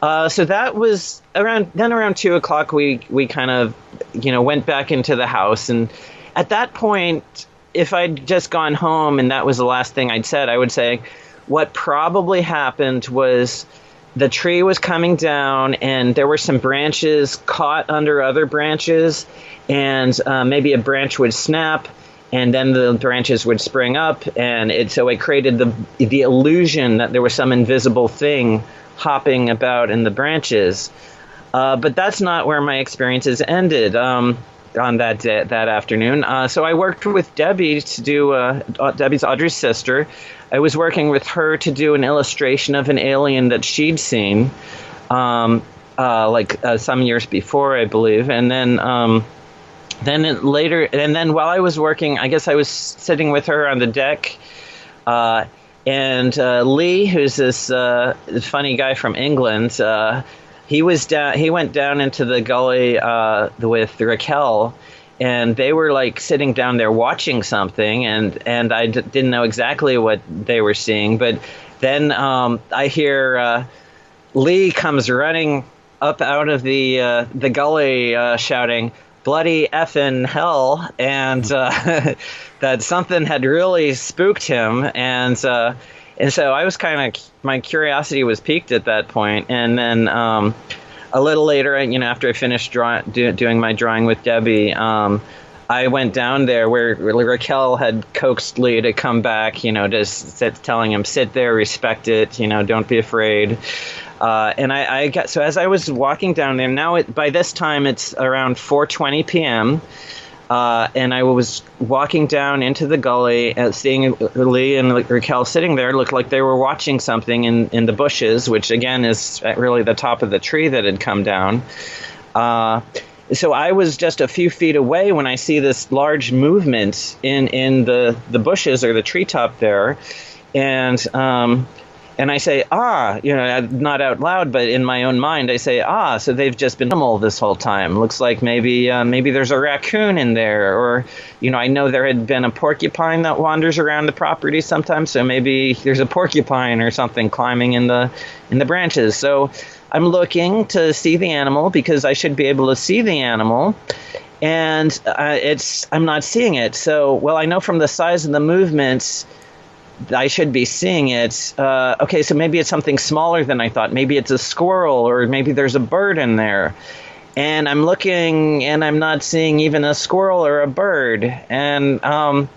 So that was around 2:00. We kind of, you know, went back into the house, and at that point, if I'd just gone home and that was the last thing I'd said, I would say what probably happened was the tree was coming down and there were some branches caught under other branches, and maybe a branch would snap and then the branches would spring up, and so it created the illusion that there was some invisible thing hopping about in the branches. But that's not where my experiences ended. On that afternoon. So I worked with Debbie to do, Debbie's Audrey's sister. I was working with her to do an illustration of an alien that she'd seen, some years before, I believe. And then while I was working, I guess I was sitting with her on the deck, and Lee, who's this funny guy from England, he went down into the gully with Raquel, and they were like sitting down there watching something, and I didn't know exactly what they were seeing. But then I hear Lee comes running up out of the gully, shouting, "Bloody effing hell!" and that something had really spooked him, and so I was my curiosity was piqued at that point. And then a little later, you know, after I finished doing my drawing with Debbie, I went down there where Raquel had coaxed Lee to come back, you know, telling him, sit there, respect it, you know, don't be afraid. And so as I was walking down there, now by this time it's around 4:20 p.m., and I was walking down into the gully, seeing Lee and Raquel sitting there. It looked like they were watching something in the bushes, which again is really the top of the tree that had come down. So I was just a few feet away when I see this large movement in the bushes or the treetop there, and I say, you know, not out loud, but in my own mind, I say, so they've just been animal this whole time. Looks like maybe there's a raccoon in there, or, you know, I know there had been a porcupine that wanders around the property sometimes, so maybe there's a porcupine or something climbing in the branches. So I'm looking to see the animal because I should be able to see the animal, and I'm not seeing it. So, well, I know from the size of the movements I should be seeing it. Okay, so maybe it's something smaller than I thought. Maybe it's a squirrel, or maybe there's a bird in there. And I'm looking, and I'm not seeing even a squirrel or a bird. And so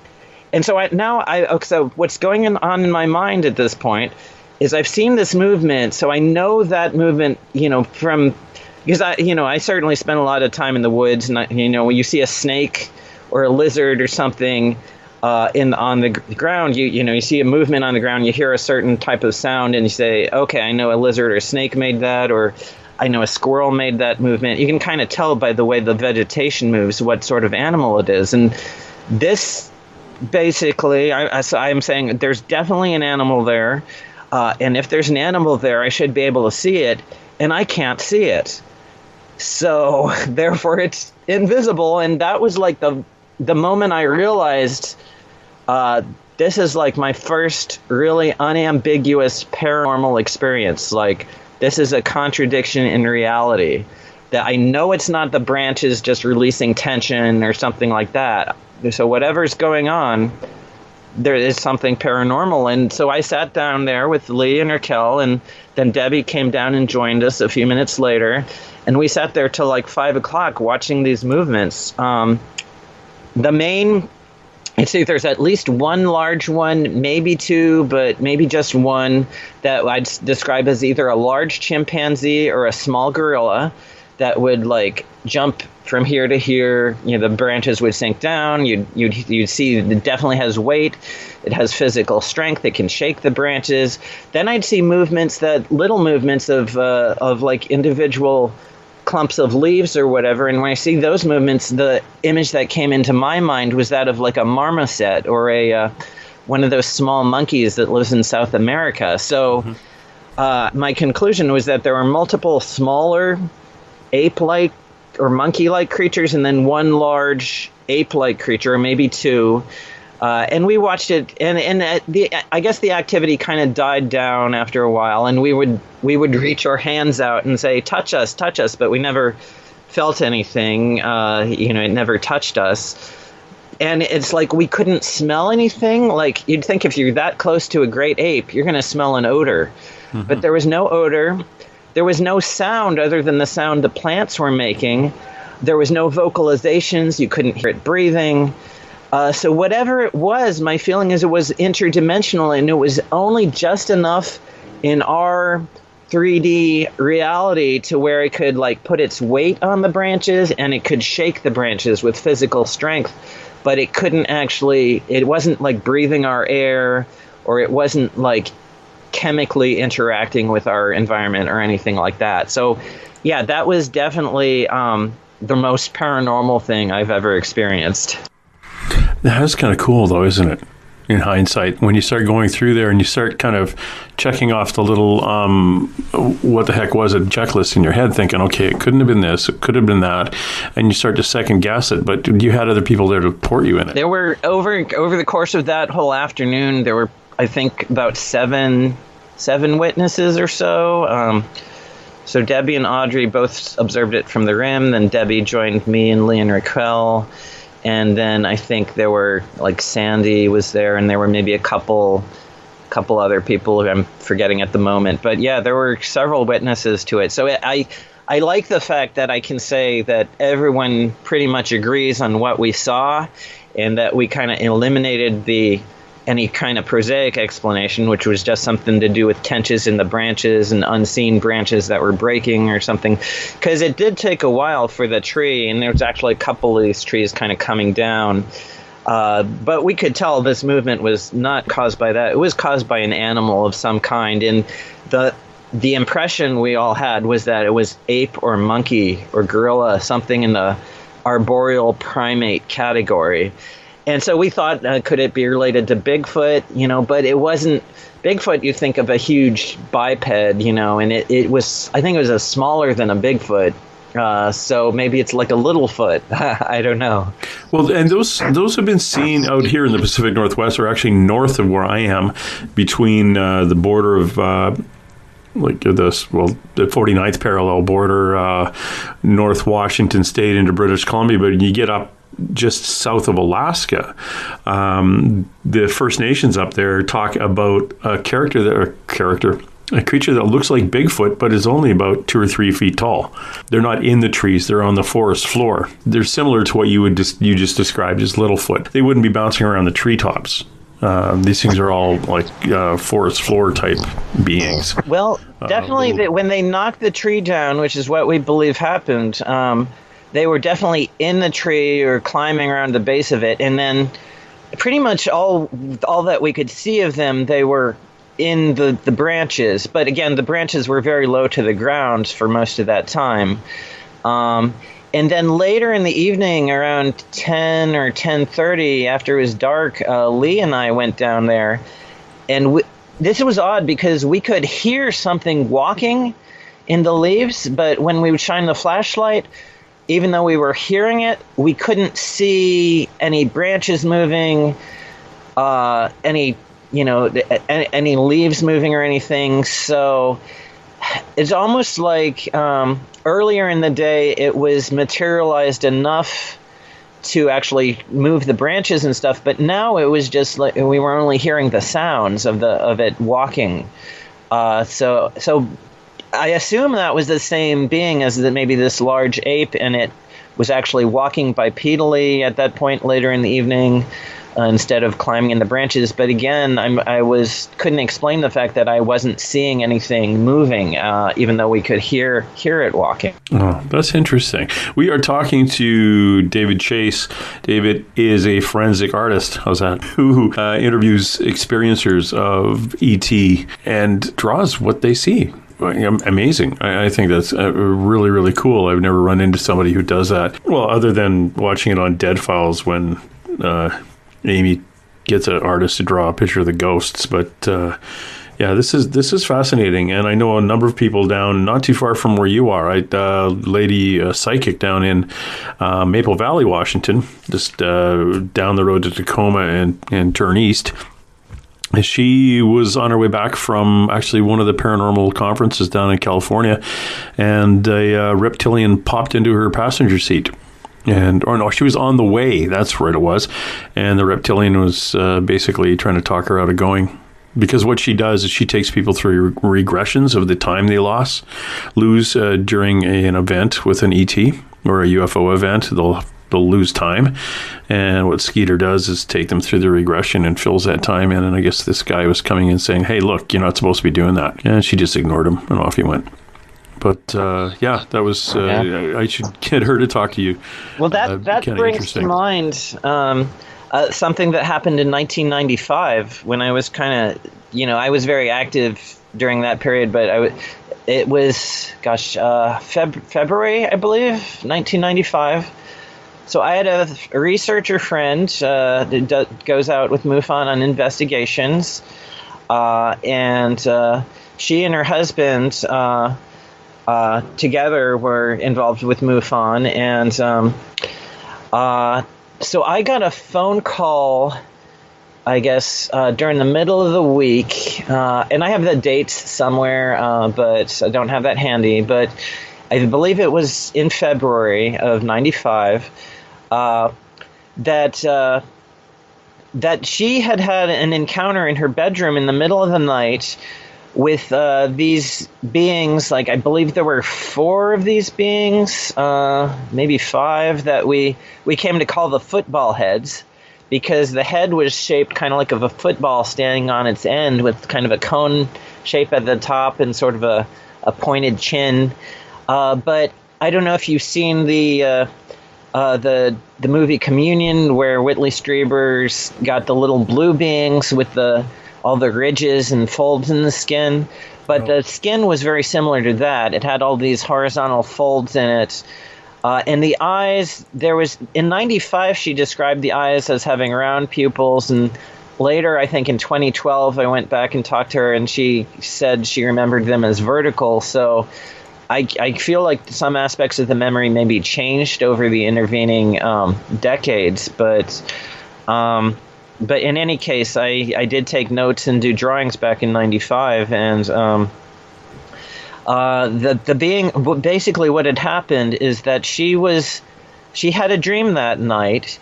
what's going on in my mind at this point is I've seen this movement, so I know that movement, you know, because I certainly spend a lot of time in the woods, and when you see a snake or a lizard or something on the ground, you see a movement on the ground, you hear a certain type of sound, and you say, okay, I know a lizard or a snake made that, or I know a squirrel made that movement. You can kind of tell by the way the vegetation moves what sort of animal it is. And this basically, I'm saying there's definitely an animal there, and if there's an animal there, I should be able to see it, and I can't see it. So therefore it's invisible. And that was like the moment I realized this is like my first really unambiguous paranormal experience. Like, this is a contradiction in reality. That I know it's not the branches just releasing tension or something like that. So whatever's going on, there is something paranormal. And so I sat down there with Lee and Raquel, and then Debbie came down and joined us a few minutes later. And we sat there till like 5 o'clock watching these movements. I'd say there's at least one large one, maybe two, but maybe just one that I'd describe as either a large chimpanzee or a small gorilla that would like jump from here to here. You know, the branches would sink down. You'd see it definitely has weight. It has physical strength. It can shake the branches. Then I'd see little movements of like individual clumps of leaves or whatever. And when I see those movements, the image that came into my mind was that of like a marmoset or one of those small monkeys that lives in South America. So my conclusion was that there were multiple smaller ape-like or monkey-like creatures and then one large ape-like creature, or maybe two. And we watched it, and I guess the activity kind of died down after a while, and we would reach our hands out and say, touch us, but we never felt anything. It never touched us. And it's like we couldn't smell anything. Like, you'd think if you're that close to a great ape, you're going to smell an odor. Mm-hmm. But there was no odor. There was no sound other than the sound the plants were making. There was no vocalizations. You couldn't hear it breathing. So whatever it was, my feeling is it was interdimensional, and it was only just enough in our 3D reality to where it could like put its weight on the branches and it could shake the branches with physical strength. But it couldn't actually, it wasn't like breathing our air, or it wasn't like chemically interacting with our environment or anything like that. So yeah, that was definitely the most paranormal thing I've ever experienced. That's kind of cool though, isn't it? In hindsight, when you start going through there and you start kind of checking off the little what the heck was it checklist in your head, thinking, okay, it couldn't have been this, it could have been that, and you start to second guess it, but you had other people there to support you in it. There were, over the course of that whole afternoon, there were, I think, about seven witnesses or so. So Debbie and Audrey both observed it from the rim, then Debbie joined me and Lee and Raquel. And then I think there were, like, Sandy was there, and there were maybe a couple other people who I'm forgetting at the moment. But yeah, there were several witnesses to it. So I like the fact that I can say that everyone pretty much agrees on what we saw, and that we kind of eliminated any kind of prosaic explanation, which was just something to do with tensions in the branches and unseen branches that were breaking or something. Because it did take a while for the tree, and there was actually a couple of these trees kind of coming down. But we could tell this movement was not caused by that. It was caused by an animal of some kind. And the impression we all had was that it was ape or monkey or gorilla, something in the arboreal primate category. And so we thought, could it be related to Bigfoot? But it wasn't. Bigfoot, you think of a huge biped, and it was, I think it was a smaller than a Bigfoot. So maybe it's like a little foot. I don't know. Well, and those have been seen out here in the Pacific Northwest, or actually north of where I am, between the border of the 49th parallel border, North Washington State into British Columbia. But you get up just south of Alaska, the First Nations up there talk about a creature that looks like Bigfoot, but is only about 2 or 3 feet tall. They're not in the trees; they're on the forest floor. They're similar to what you just described as Littlefoot. They wouldn't be bouncing around the treetops. These things are all like forest floor type beings. Well, definitely when they knocked the tree down, which is what we believe happened. They were definitely in the tree or climbing around the base of it, and then pretty much all that we could see of them, they were in the branches. But again, the branches were very low to the ground for most of that time. And then later in the evening, around 10 or 10:30, after it was dark, Lee and I went down there, and this was odd because we could hear something walking in the leaves, but when we would shine the flashlight, even though we were hearing it, we couldn't see any branches moving, any leaves moving or anything. So it's almost like earlier in the day it was materialized enough to actually move the branches and stuff, but now it was just like we were only hearing the sounds of it walking. So I assume that was the same being as maybe this large ape, and it was actually walking bipedally at that point later in the evening, instead of climbing in the branches. But again, I couldn't explain the fact that I wasn't seeing anything moving, even though we could hear it walking. Oh, that's interesting. We are talking to David Chace. David is a forensic artist. How's that? Who interviews experiencers of ET and draws what they see. Amazing. I think that's really, really cool. I've never run into somebody who does that. Well, other than watching it on Dead Files when Amy gets an artist to draw a picture of the ghosts. But yeah, this is fascinating. And I know a number of people down not too far from where you are, right? Lady psychic down in Maple Valley, Washington, just down the road to Tacoma and turn east. She was on her way back from actually one of the paranormal conferences down in California, and a reptilian popped into her passenger seat. She was on the way. That's where it was. And the reptilian was basically trying to talk her out of going. Because what she does is she takes people through regressions of the time they lose during an event with an ET or a UFO event. They'll lose time. And what Skeeter does is take them through the regression and fills that time in. And I guess this guy was coming in saying, hey, look, you're not supposed to be doing that. And she just ignored him and off he went. But yeah, that was. I should get her to talk to you. Well, that brings to mind something that happened in 1995 when I was kind of, I was very active during that period. But it was, February, I believe, 1995. So I had a researcher friend that goes out with MUFON on investigations, and she and her husband together were involved with MUFON, and so I got a phone call, I guess, during the middle of the week, and I have the dates somewhere, but I don't have that handy, but I believe it was in February of 95, that she had an encounter in her bedroom in the middle of the night with these beings. Like, I believe there were 4 of these beings, maybe 5, that we came to call the football heads, because the head was shaped kind of like of a football standing on its end with kind of a cone shape at the top and sort of a pointed chin. But I don't know if you've seen the movie Communion, where Whitley Strieber's got the little blue beings with all the ridges and folds in the skin. But the skin was very similar to that. It had all these horizontal folds in it. And the eyes, in 95, she described the eyes as having round pupils. And later, I think in 2012, I went back and talked to her, and she said she remembered them as vertical. So I feel like some aspects of the memory maybe changed over the intervening decades, but in any case, I did take notes and do drawings back in 95, and the being, basically what had happened is that she had a dream that night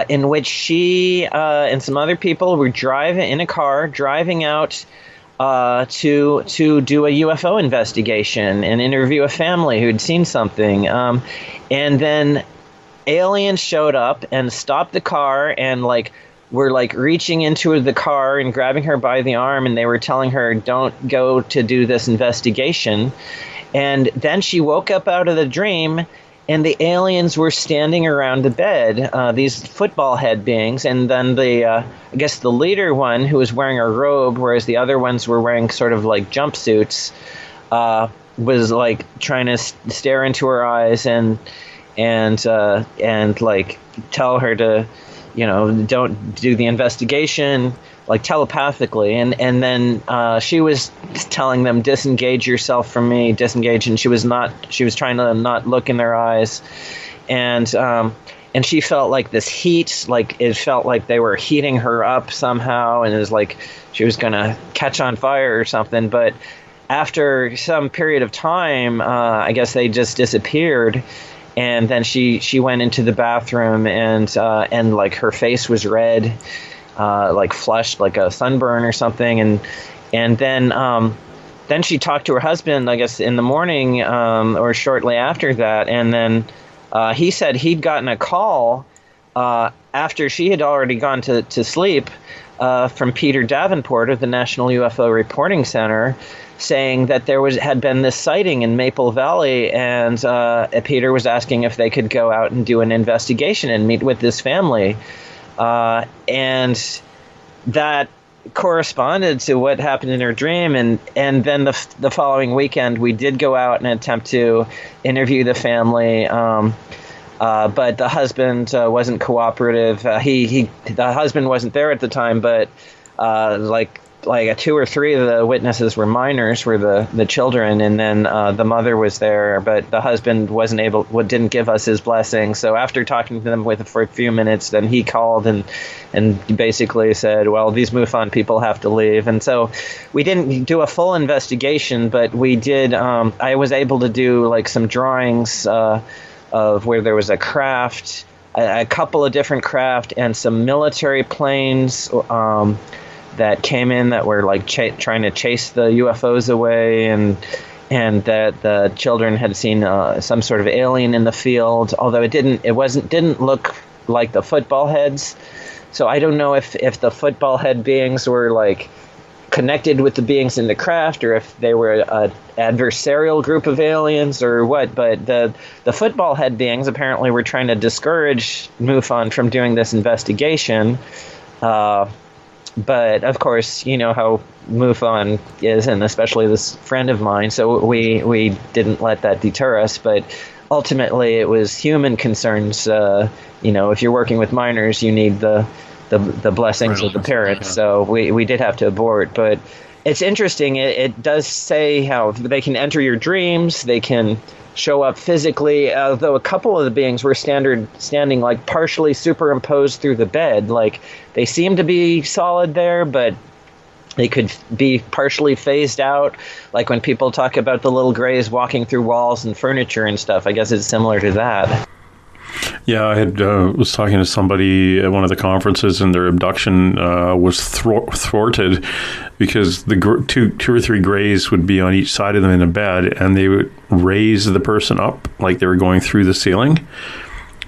in which she and some other people were driving out to do a UFO investigation and interview a family who'd seen something. And then aliens showed up and stopped the car and were reaching into the car and grabbing her by the arm, and they were telling her, don't go to do this investigation. And then she woke up out of the dream, and the aliens were standing around the bed, these football head beings, and then I guess the leader one, who was wearing a robe, whereas the other ones were wearing sort of like jumpsuits, was trying to stare into her eyes and tell her to, don't do the investigation, telepathically, and then she was telling them, disengage yourself from me, disengage, and she was trying to not look in their eyes, and she felt like this heat, it felt like they were heating her up somehow, and it was like she was gonna catch on fire or something. But after some period of time, I guess they just disappeared. And then she went into the bathroom, and her face was red, flushed, like a sunburn or something. And then she talked to her husband, I guess, in the morning or shortly after that. And then He said he'd gotten a call after she had already gone to sleep from Peter Davenport of the National UFO Reporting Center, saying that had been this sighting in Maple Valley, and Peter was asking if they could go out and do an investigation and meet with this family. And that corresponded to what happened in her dream, and then the following weekend we did go out and attempt to interview the family, but the husband wasn't cooperative. The husband wasn't there at the time, but like 2 or 3 of the witnesses were minors, were the children, and then the mother was there, but the husband didn't give us his blessing. So after talking to them for a few minutes, then he called and basically said, well, these MUFON people have to leave. And so we didn't do a full investigation, but we did. I was able to do like some drawings of where there was a craft, a couple of different craft, and some military planes that came in that were like trying to chase the UFOs away, and that the children had seen some sort of alien in the field, although it didn't look like the football heads. So I don't know if the football head beings were like connected with the beings in the craft, or if they were an adversarial group of aliens or what. But the football head beings apparently were trying to discourage MUFON from doing this investigation. But of course, you know how MUFON is, and especially this friend of mine, so we didn't let that deter us. But ultimately, it was human concerns. If you're working with minors, you need the blessings of the parents. So we did have to abort. But it's interesting. It does say how they can enter your dreams. They can show up physically, although a couple of the beings were standing like partially superimposed through the bed. Like they seemed to be solid there, but they could be partially phased out. Like when people talk about the little grays walking through walls and furniture and stuff, I guess it's similar to that. Yeah, I was talking to somebody at one of the conferences, and their abduction was thwarted because the two or three grays would be on each side of them in a bed, and they would raise the person up like they were going through the ceiling,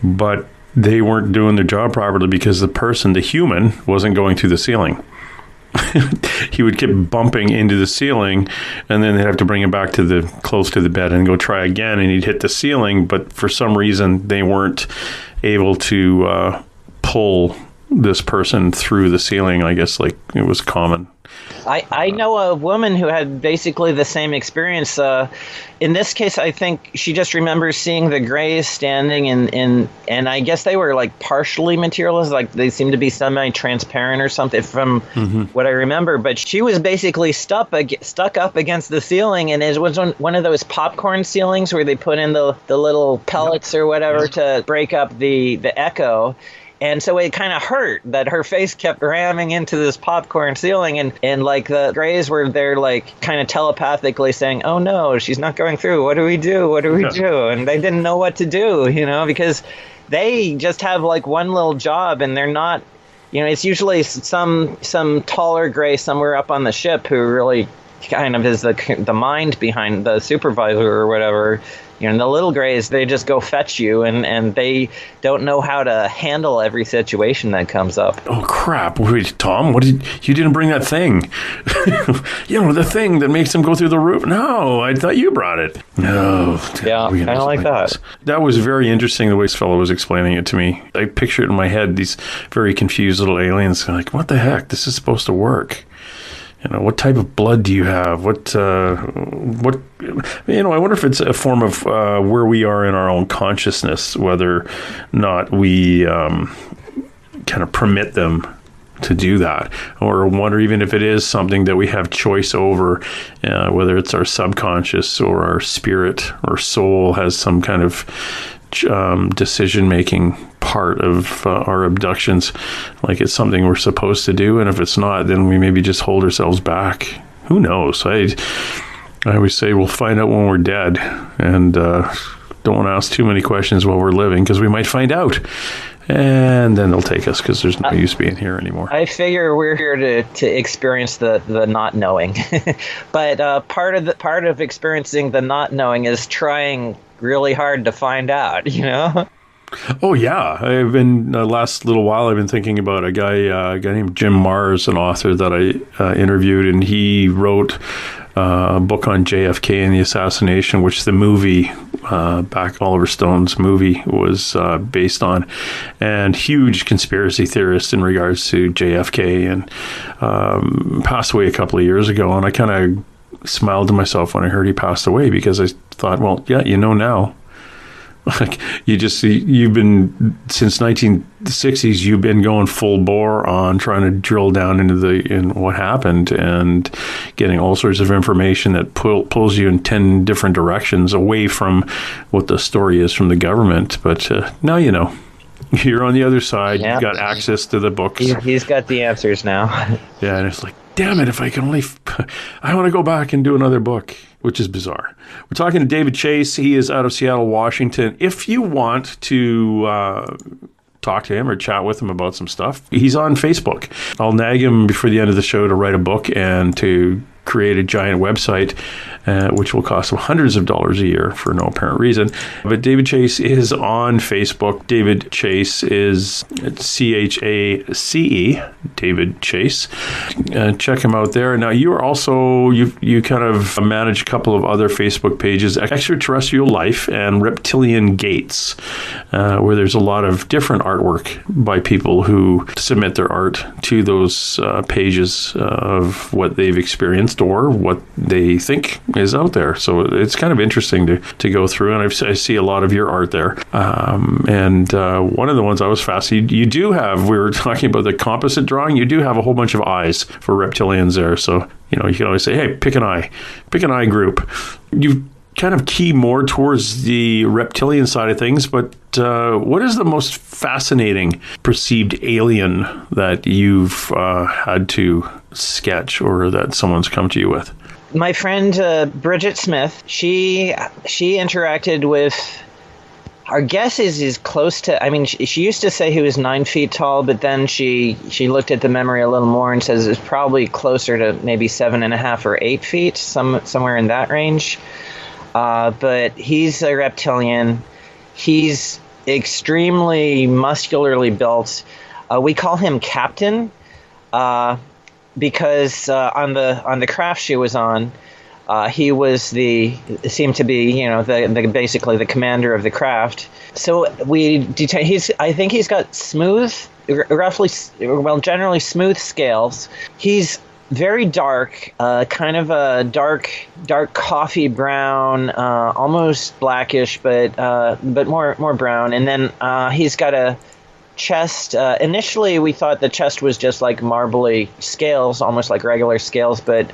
but they weren't doing their job properly because the human, wasn't going through the ceiling. He would keep bumping into the ceiling, and then they'd have to bring him back to close to the bed and go try again, and he'd hit the ceiling, but for some reason they weren't able to pull this person through the ceiling. I guess like it was common. I know a woman who had basically the same experience. In this case, I think she just remembers seeing the grays standing and I guess they were like partially materialized, like they seemed to be semi-transparent or something from what I remember. But she was basically stuck up against the ceiling, and it was one of those popcorn ceilings where they put in the little pellets or whatever to break up the echo. And so it kind of hurt that her face kept ramming into this popcorn ceiling, and like the grays were there like kind of telepathically saying, oh no, she's not going through. What do we do? What do we do? And they didn't know what to do, because they just have like one little job, and they're not, it's usually some taller gray somewhere up on the ship who really kind of is the mind behind the supervisor or whatever. The little grays, they just go fetch you, and they don't know how to handle every situation that comes up. Oh, crap. Wait, Tom, you didn't bring that thing. The thing that makes them go through the roof. No, I thought you brought it. No. Yeah, kind of like that. That was very interesting, the way this fellow was explaining it to me. I picture it in my head, these very confused little aliens, like, what the heck? This is supposed to work. What type of blood do you have? I wonder if it's a form of where we are in our own consciousness, whether or not we kind of permit them to do that, or wonder even if it is something that we have choice over, whether it's our subconscious or our spirit or soul has some kind of decision-making part of our abductions, like it's something we're supposed to do, and if it's not, then we maybe just hold ourselves back. Who knows? I always say we'll find out when we're dead, and don't want to ask too many questions while we're living, because we might find out, and then they'll take us because there's no use being here anymore. I figure we're here to experience the not knowing, but part of experiencing the not knowing is trying really hard to find out, you know? Oh yeah, I've been the last little while. I've been thinking about a guy named Jim Marrs, an author that I interviewed, and he wrote a book on JFK and the assassination, which the movie, back Oliver Stone's movie, was based on, and huge conspiracy theorist in regards to JFK, and passed away a couple of years ago. And I kind of smiled to myself when I heard he passed away, because I thought, well, yeah, now. Like you've been since 1960s. You've been going full bore on trying to drill down in what happened and getting all sorts of information that pulls you in 10 different directions away from what the story is from the government. But now you're on the other side. Yep. You've got access to the books. He's got the answers now. Yeah, and it's like, damn it! If I can only, I want to go back and do another book. Which is bizarre. We're talking to David Chace. He is out of Seattle, Washington. If you want to talk to him or chat with him about some stuff, he's on Facebook. I'll nag him before the end of the show to write a book and to create a giant website, which will cost him hundreds of dollars a year for no apparent reason. But David Chace is on Facebook. David Chace is CHACE, David Chace. Check him out there. Now, you are also, you kind of manage a couple of other Facebook pages, Extraterrestrial Life and Reptilian Gates, where there's a lot of different artwork by people who submit their art to those pages of what they've experienced or what they think is out there. So it's kind of interesting to go through, and I see a lot of your art there. And one of the ones I was fascinated, you do have, we were talking about the composite drawing, you do have a whole bunch of eyes for reptilians there. So, you can always say, hey, pick an eye group. You kind of key more towards the reptilian side of things, but what is the most fascinating perceived alien that you've had to sketch or that someone's come to you with? My friend Bridget Smith, she interacted with, our guess is close to, I mean, she used to say he was 9 feet tall, but then she looked at the memory a little more and says it's probably closer to maybe 7.5 or 8 feet, somewhere in that range. But he's a reptilian. He's extremely muscularly built. We call him Captain because on the craft she was on, he was seemed to be the basically the commander of the craft. So I think he's got generally smooth scales. He's very dark, kind of a dark coffee brown, almost blackish, but more brown. And then he's got a chest. Initially, we thought the chest was just like marbly scales, almost like regular scales. But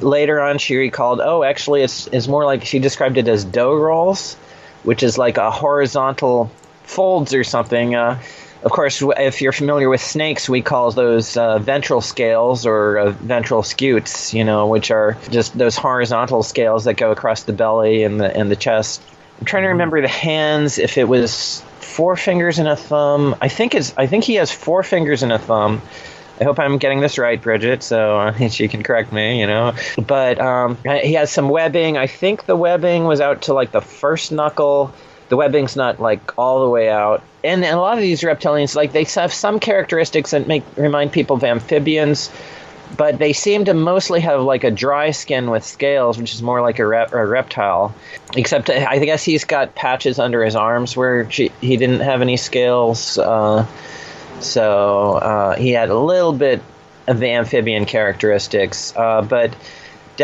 later on, she recalled, actually, it's more like, she described it as dough rolls, which is like a horizontal folds or something. Of course, if you're familiar with snakes, we call those ventral scales or ventral scutes, which are just those horizontal scales that go across the belly and the chest. I'm trying to remember the hands, if it was 4 fingers and a thumb. I think he has 4 fingers and a thumb. I hope I'm getting this right, Bridget, so she can correct me, But he has some webbing. I think the webbing was out to like the first knuckle. The webbing's not like all the way out. And a lot of these reptilians, like, they have some characteristics that remind people of amphibians, but they seem to mostly have like a dry skin with scales, which is more like a reptile. Except I guess he's got patches under his arms where he didn't have any scales. So he had a little bit of the amphibian characteristics, but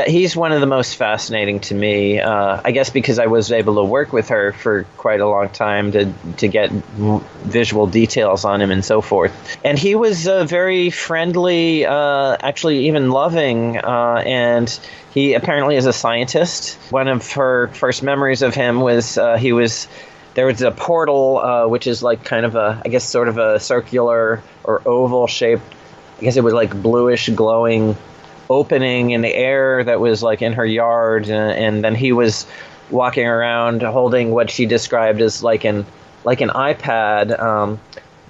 he's one of the most fascinating to me, I guess because I was able to work with her for quite a long time to get visual details on him and so forth. And he was very friendly, actually even loving, and he apparently is a scientist. One of her first memories of him was there was a portal, which is like kind of sort of a circular or oval shaped, I guess it was like bluish glowing opening in the air that was like in her yard, and then he was walking around holding what she described as like an iPad,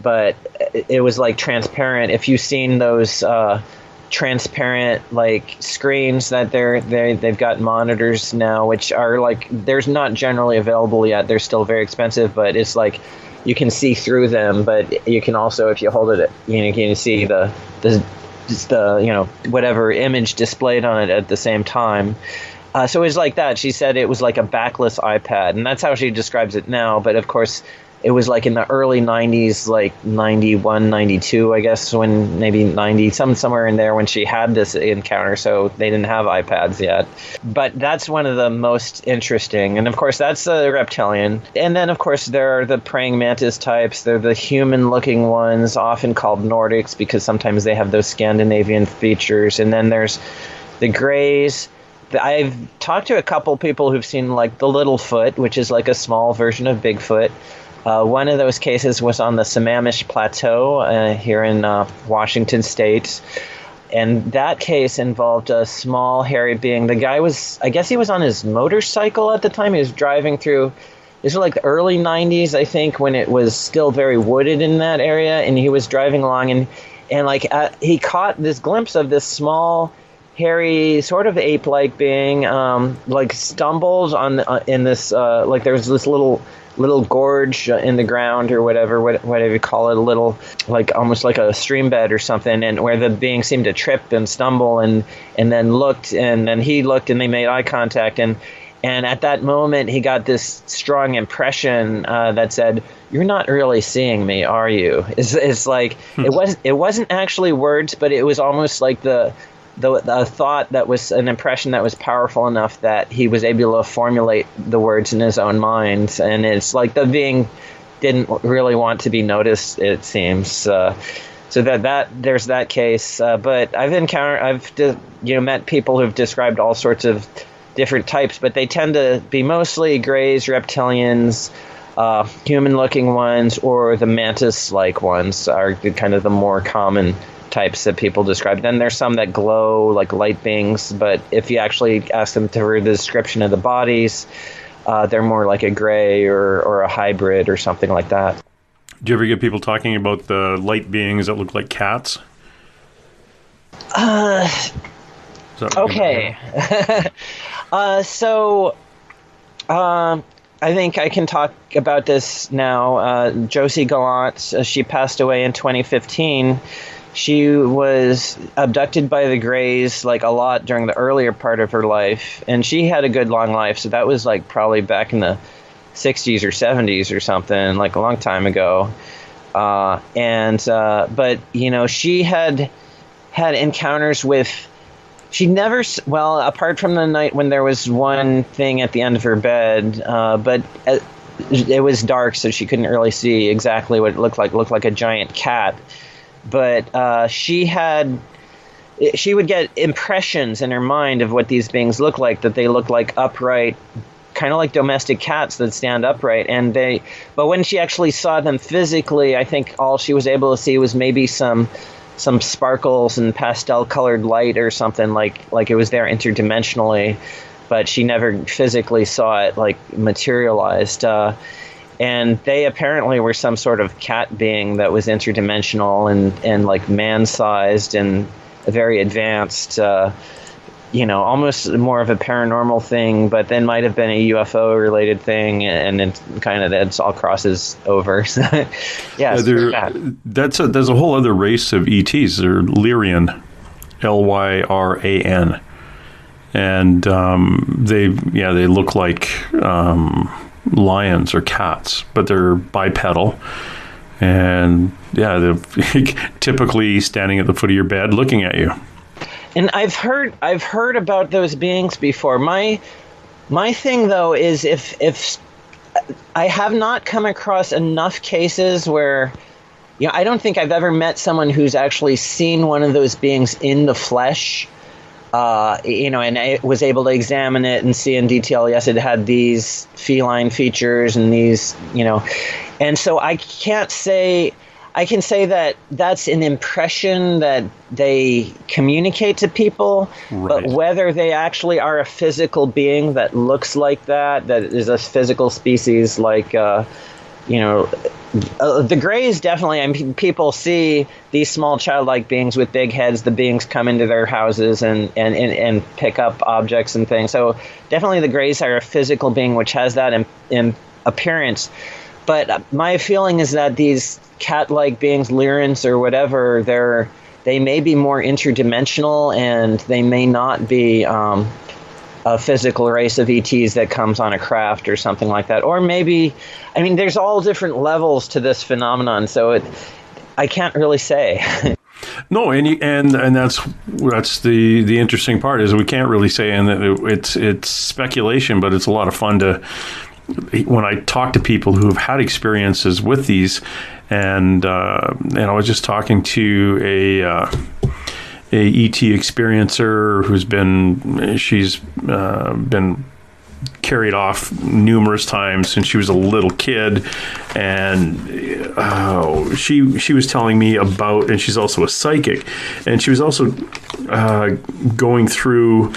but it was like transparent. If you've seen those transparent like screens that they've got monitors now, which are like there's not generally available yet. They're still very expensive, but it's like you can see through them, but you can also, if you hold it, you can see the whatever image displayed on it at the same time. So it was like that. She said it was like a backless iPad, and that's how she describes it now. But of course, it was like in the early 90s, like 91, 92, I guess, when maybe 90, somewhere in there when she had this encounter. So they didn't have iPads yet. But that's one of the most interesting. And of course, that's the reptilian. And then, of course, there are the praying mantis types. They're the human-looking ones, often called Nordics, because sometimes they have those Scandinavian features. And then there's the grays. I've talked to a couple people who've seen like the Littlefoot, which is like a small version of Bigfoot. One of those cases was on the Sammamish Plateau here in Washington State. And that case involved a small, hairy being. The guy was, I guess he was on his motorcycle at the time. He was driving through, these were like the early 90s, I think, when it was still very wooded in that area. And he was driving along and like he caught this glimpse of this small, hairy, sort of ape-like being, like stumbles in this, like there was this little gorge in the ground or whatever you call it, a little, like almost like a stream bed or something, and where the being seemed to trip and stumble and then looked, and then he looked and they made eye contact, and at that moment he got this strong impression that said, "You're not really seeing me, are you?" It's like it wasn't actually words, but it was almost like the thought that was an impression that was powerful enough that he was able to formulate the words in his own mind. And it's like the being didn't really want to be noticed, it seems. So that there's that case. But I've met people who've described all sorts of different types, but they tend to be mostly grays, reptilians, human-looking ones, or the mantis-like ones are kind of the more common types that people describe. Then there's some that glow like light beings, but if you actually ask them to read the description of the bodies, they're more like a gray or a hybrid or something like that. Do you ever get people talking about the light beings that look like cats? Okay. So I think I can talk about this now. Josie Gallant, she passed away in 2015. She was abducted by the Greys like a lot during the earlier part of her life, and she had a good long life. So that was like probably back in the 60s or 70s or something, like a long time ago. But she had encounters with. She never, well, apart from the night when there was one thing at the end of her bed, but it was dark, so she couldn't really see exactly what it looked like. It looked like a giant cat. But she would get impressions in her mind of what these beings look like, that they look like upright, kind of like domestic cats that stand upright. But when she actually saw them physically, I think all she was able to see was maybe some sparkles and pastel colored light or something, like it was there interdimensionally, but she never physically saw it like materialized. And they apparently were some sort of cat being that was interdimensional and like man-sized and very advanced, almost more of a paranormal thing, but then might have been a UFO-related thing, and it kind of it's all crosses over. There's a whole other race of ETs. They're Lyrian, Lyran, and they look like lions or cats, but they're bipedal, and they're typically standing at the foot of your bed looking at you. And I've heard about those beings before. My thing though is if I have not come across enough cases where, I don't think I've ever met someone who's actually seen one of those beings in the flesh. And I was able to examine it and see in detail, yes, it had these feline features and these, and so I can say that that's an impression that they communicate to people, right. But whether they actually are a physical being that looks like that is a physical species like, The Greys definitely. I mean, people see these small childlike beings with big heads. The beings come into their houses and pick up objects and things. So definitely the Greys are a physical being which has that in appearance. But my feeling is that these cat-like beings, Lyrans or whatever, they may be more interdimensional, and they may not be a physical race of ETs that comes on a craft or something like that. Or maybe, I mean, there's all different levels to this phenomenon, so I can't really say. No, and that's the interesting part, is we can't really say, and it's speculation, but it's a lot of fun to, when I talk to people who have had experiences with these, and I was just talking to a ET experiencer she's been carried off numerous times since she was a little kid, and she was telling me about, and she's also a psychic, and she was also going through.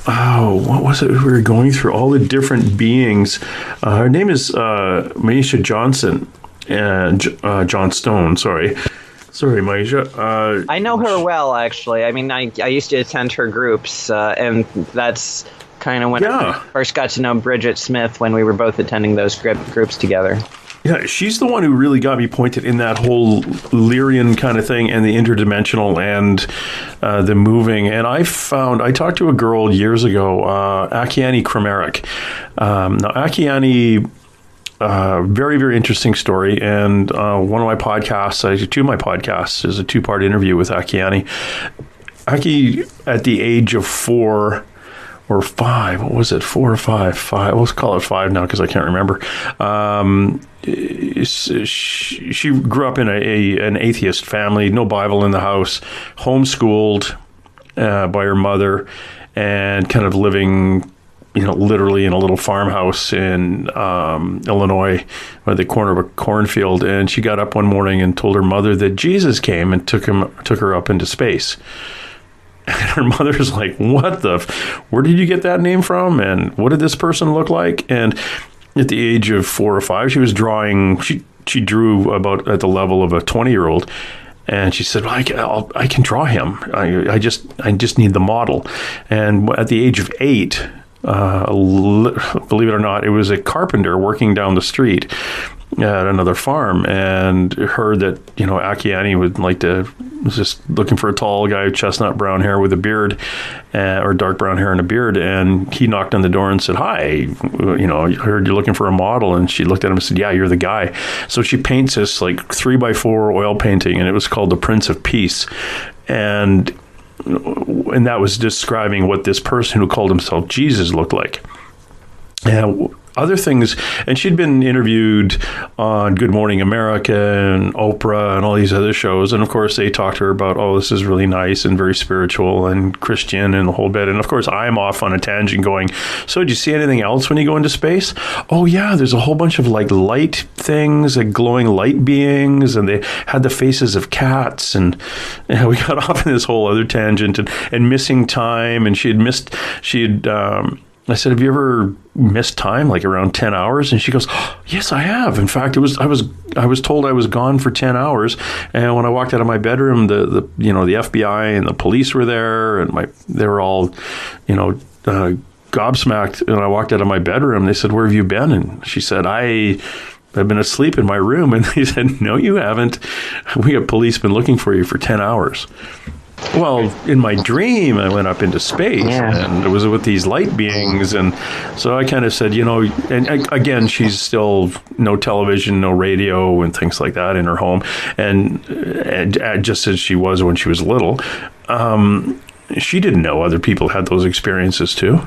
Oh, what was it? We were going through all the different beings. Her name is Maisha Johnson, John Stone. Sorry, Maisha. I know her well, actually. I mean, I used to attend her groups, and that's kind of when I first got to know Bridget Smith, when we were both attending those groups together. Yeah, she's the one who really got me pointed in that whole Lyrian kind of thing, and the interdimensional and the moving. And I talked to a girl years ago, Akiane Krameric. Now, Akiane, very, very interesting story. And one of my podcasts, two of my podcasts, is a 2-part interview with Akiane. Aki, at the age of 4 or 5, what was it? 4 or 5? 5. Let's call it 5 now, because I can't remember. She grew up in an atheist family, no Bible in the house, homeschooled by her mother, and kind of living, literally in a little farmhouse in Illinois, at the corner of a cornfield. And she got up one morning and told her mother that Jesus came and took her up into space. And her mother's like, where did you get that name from? And what did this person look like? And at the age of 4 or 5, she was drawing, she drew about at the level of a 20-year-old. And she said, well, I can draw him. I just need the model. And at the age of 8, believe it or not, it was a carpenter working down the street at another farm, and heard that, Akiane was just looking for a tall guy, chestnut brown hair with a beard, or dark brown hair and a beard. And he knocked on the door and said, hi, I heard you're looking for a model. And she looked at him and said, yeah, you're the guy. So she paints this 3x4 oil painting, and it was called The Prince of Peace. And that was describing what this person who called himself Jesus looked like. And other things, and she'd been interviewed on Good Morning America and Oprah and all these other shows, and of course they talked to her about, this is really nice and very spiritual and Christian and the whole bit. And of course I'm off on a tangent going, so did you see anything else when you go into space? Oh yeah, there's a whole bunch of light things, glowing light beings, and they had the faces of cats, and we got off in this whole other tangent, and missing time, and I said, have you ever missed time, around 10 hours? And she goes, yes, I have. In fact, I was told I was gone for 10 hours. And when I walked out of my bedroom, the FBI and the police were there, and they were all, gobsmacked. And I walked out of my bedroom. They said, where have you been? And she said, I've been asleep in my room. And they said, no, you haven't. We have policemen looking for you for 10 hours. Well, in my dream, I went up into space, and it was with these light beings. And so I kind of said, and again, she's still no television, no radio and things like that in her home. And just as she was when she was little, she didn't know other people had those experiences too.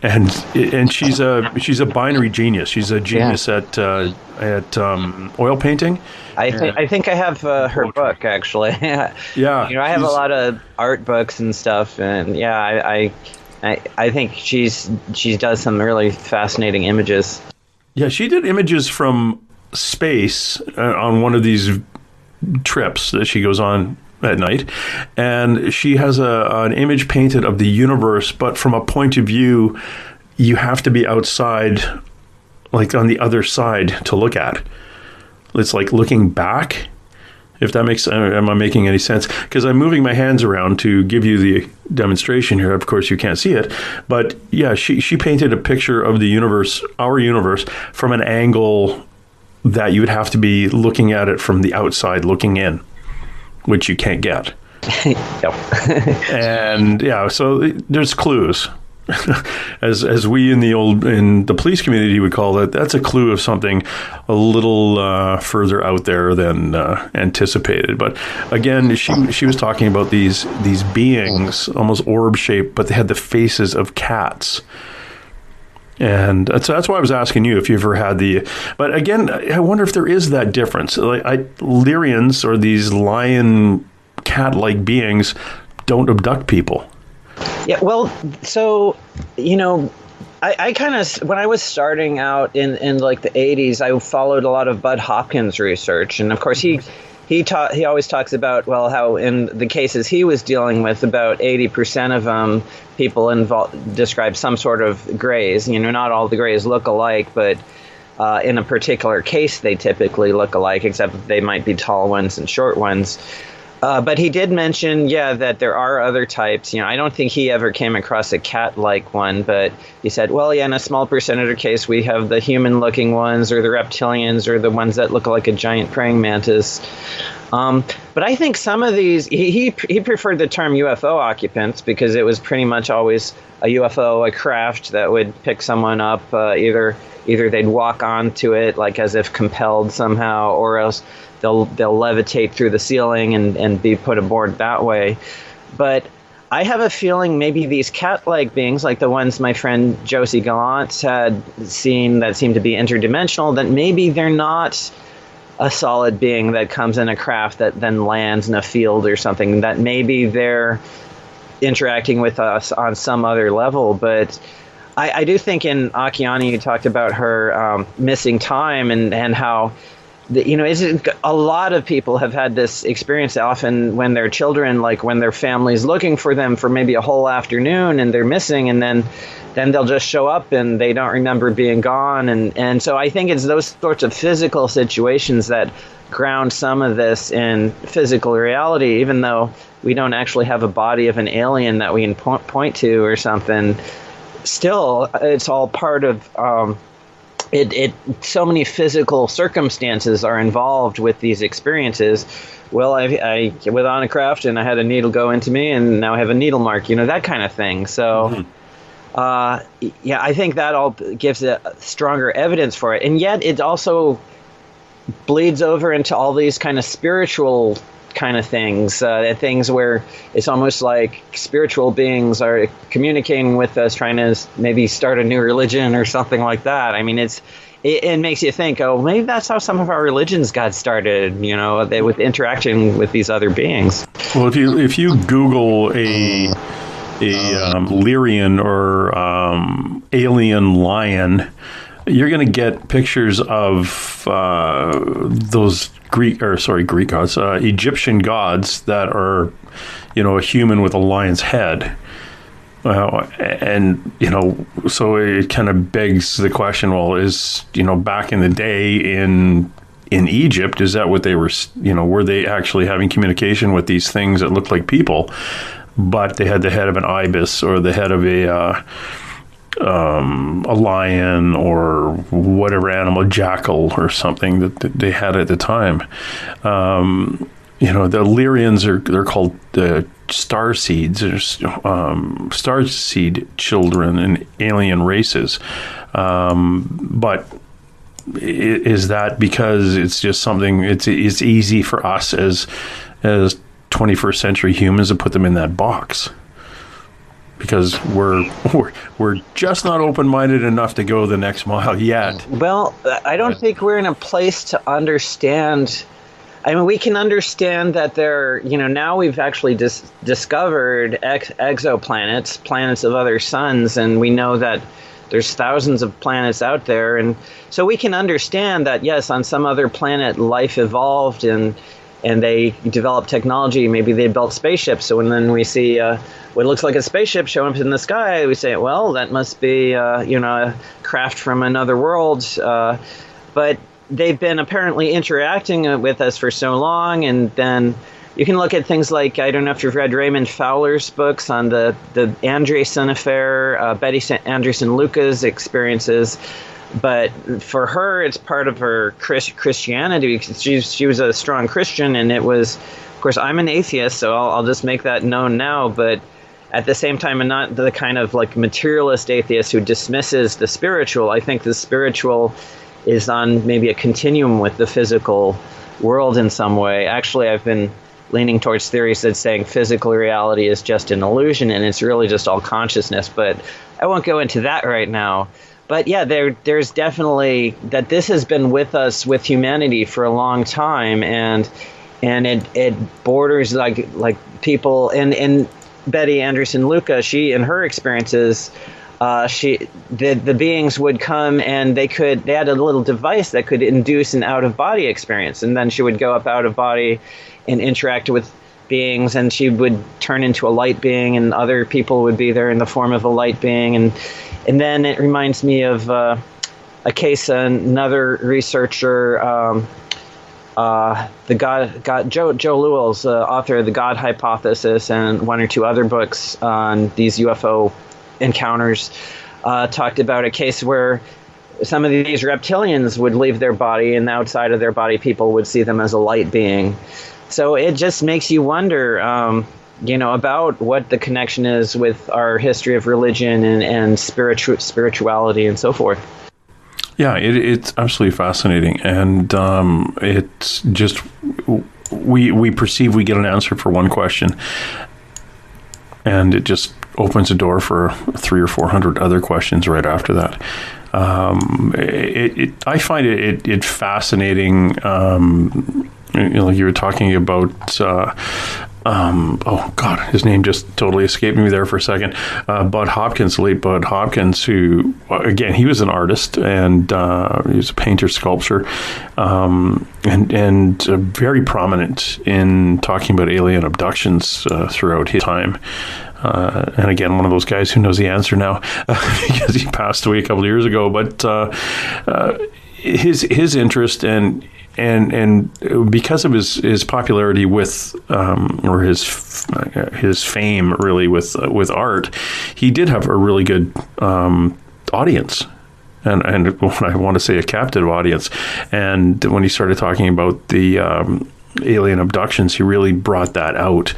And she's a binary genius. She's a genius at oil painting. I think I have her book, actually. Yeah. I have a lot of art books and stuff, and I think she does some really fascinating images. Yeah, she did images from space on one of these trips that she goes on at night, and she has an image painted of the universe, but from a point of view you have to be outside, on the other side, to look at. It's like looking back. If that makes, am I making any sense? Because I'm moving my hands around to give you the demonstration here. Of course, you can't see it, but yeah, she painted a picture of the universe, our universe, from an angle that you would have to be looking at it from the outside, looking in, which you can't get. And yeah, so there's clues. as we in the police community would call it, that's a clue of something a little further out there than anticipated. But again, she was talking about these beings, almost orb shaped, but they had the faces of cats. And that's why I was asking you if you ever had but again, I wonder if there is that difference. Like Lyrians, or these lion cat-like beings, don't abduct people. Yeah, well, so, I kind of, when I was starting out in like the 80s, I followed a lot of Bud Hopkins research. And of course, he always talks about, well, how in the cases he was dealing with, about 80% of them, people describe some sort of grays. Not all the grays look alike, but in a particular case, they typically look alike, except that they might be tall ones and short ones. But he did mention, that there are other types. I don't think he ever came across a cat-like one, but he said, well, yeah, in a small percentage of case, we have the human-looking ones, or the reptilians, or the ones that look like a giant praying mantis. But I think some of these, he preferred the term UFO occupants, because it was pretty much always a UFO, a craft that would pick someone up, either they'd walk onto it, like as if compelled somehow, or else they'll levitate through the ceiling and be put aboard that way. But I have a feeling maybe these cat-like beings, like the ones my friend Josie Gallant had seen that seem to be interdimensional, that maybe they're not a solid being that comes in a craft that then lands in a field or something, that maybe they're interacting with us on some other level. But I do think in Akiane, you talked about her missing time and how, a lot of people have had this experience often when they're children, like when their family's looking for them for maybe a whole afternoon and they're missing, and then they'll just show up and they don't remember being gone. And so I think it's those sorts of physical situations that ground some of this in physical reality, even though we don't actually have a body of an alien that we can point to or something. Still, it's all part of so many physical circumstances are involved with these experiences. Well, I was on a craft and I had a needle go into me, and now I have a needle mark, that kind of thing. So, I think that all gives a stronger evidence for it. And yet it also bleeds over into all these kind of spiritual kind of things, things where it's almost like spiritual beings are communicating with us, trying to maybe start a new religion or something like that. I mean, it makes you think, oh, maybe that's how some of our religions got started, with interaction with these other beings. Well, if you Google a Lyrian or alien lion, you're going to get pictures of those Greek gods, Egyptian gods that are, a human with a lion's head. And, so it kind of begs the question, well, is, back in the day in Egypt, is that what they were, were they actually having communication with these things that looked like people, but they had the head of an ibis or the head of a lion or whatever animal, jackal or something that they had at the time. The Lyrians they're called star seeds, star seed children in alien races. But is that because it's just something, it's easy for us as 21st century humans to put them in that box? Because we're just not open-minded enough to go the next mile yet. Well, I don't think we're in a place to understand. I mean, we can understand that now we've actually discovered exoplanets, planets of other suns, and we know that there's thousands of planets out there. And so we can understand that, yes, on some other planet, life evolved and they developed technology. Maybe they built spaceships. So when we see what looks like a spaceship showing up in the sky, we say, well, that must be a craft from another world. But they've been apparently interacting with us for so long, and then you can look at things like, I don't know if you've read Raymond Fowler's books on the Andreessen affair, Betty Andreessen Luca's experiences. But for her, it's part of her Christianity, because she was a strong Christian, and it was, of course, I'm an atheist, so I'll just make that known now. But at the same time, I'm not the kind of like materialist atheist who dismisses the spiritual. I think the spiritual is on maybe a continuum with the physical world in some way. Actually, I've been leaning towards theories that saying physical reality is just an illusion and it's really just all consciousness. But I won't go into that right now. But yeah, there's definitely that this has been with us, with humanity, for a long time, and it borders like people and Betty Andreessen Luca, she, in her experiences, the beings would come and they had a little device that could induce an out of body experience, and then she would go up out of body and interact with beings, and she would turn into a light being, and other people would be there in the form of a light being, and then it reminds me of a case another researcher, Joe Lewell's author of The God Hypothesis and one or two other books on these UFO encounters, talked about a case where some of these reptilians would leave their body, and outside of their body people would see them as a light being. So it just makes you wonder, about what the connection is with our history of religion and spirituality and so forth. Yeah, it's absolutely fascinating, and it's just we perceive we get an answer for one question, and it just opens a door for 300 or 400 other questions right after that. I find it fascinating. Like you were talking about. Oh God, his name just totally escaped me there for a second. Bud Hopkins, late Bud Hopkins, who, again, he was an artist, and he was a painter, sculptor, and very prominent in talking about alien abductions throughout his time. And again, one of those guys who knows the answer now because he passed away a couple of years ago. But his interest and because of his popularity with or his fame really with art, he did have a really good audience. And when I want to say a captive audience, and when he started talking about the alien abductions, he really brought that out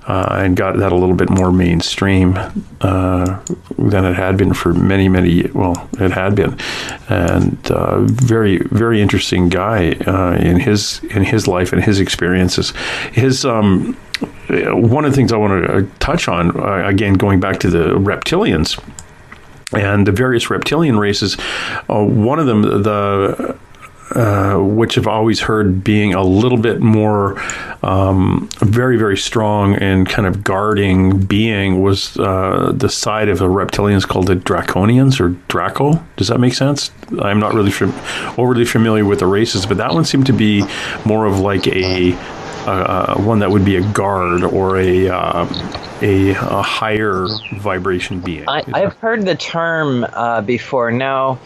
and got that a little bit more mainstream than it had been for many. Well, it had been, and very, very interesting guy in his life and his experiences. His one of the things I want to touch on, again, going back to the reptilians and the various reptilian races. One of them, which I've always heard being a little bit more very, very strong and kind of guarding being, was the side of the reptilians called the Draconians, or Draco. Does that make sense? I'm not really overly familiar with the races, but that one seemed to be more of like a one that would be a guard or a higher vibration being. I've heard the term before. Now,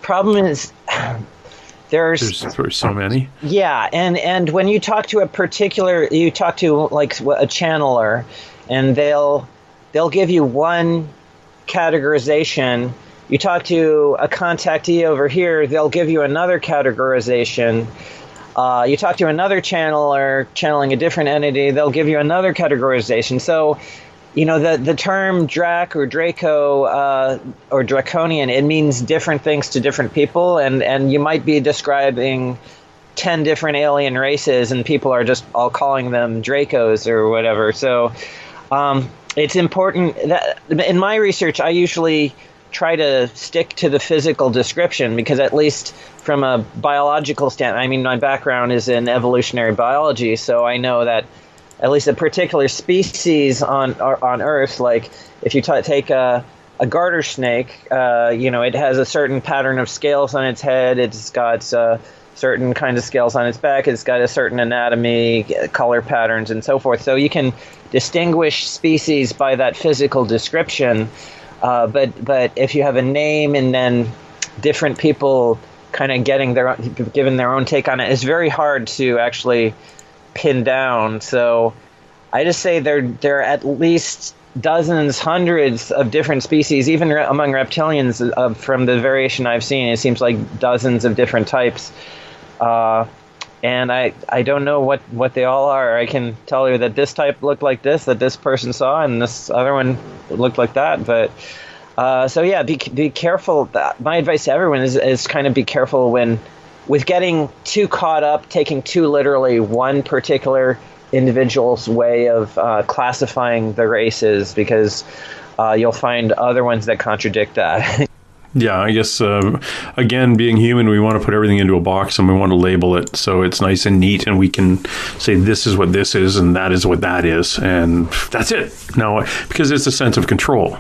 problem is, there's so many. Yeah, and when you talk to you talk to like a channeler, and they'll give you one categorization. You talk to a contactee over here, they'll give you another categorization. You talk to another channeler channeling a different entity, they'll give you another categorization. So, the term Drac or Draco or Draconian, it means different things to different people, and you might be describing 10 different alien races, and people are just all calling them Dracos or whatever. So it's important that in my research, I usually try to stick to the physical description, because at least from a biological standpoint, my background is in evolutionary biology, so I know that at least a particular species on Earth, like if you take a garter snake, it has a certain pattern of scales on its head, it's got certain kinds of scales on its back, it's got a certain anatomy, color patterns, and so forth. So you can distinguish species by that physical description. But if you have a name and then different people kind of giving their own take on it is very hard to actually pin down. So I just say there are at least dozens, hundreds of different species, even among reptilians. From the variation I've seen, it seems like dozens of different types. And I don't know what they all are. I can tell you that this type looked like this, that this person saw, and this other one looked like that. But so yeah, be careful. My advice to everyone is kind of be careful with getting too caught up, taking too literally one particular individual's way of classifying the races, because you'll find other ones that contradict that. Yeah, I guess, again, being human, we want to put everything into a box and we want to label it so it's nice and neat, and we can say this is what this is and that is what that is, and that's it. Now, because it's a sense of control.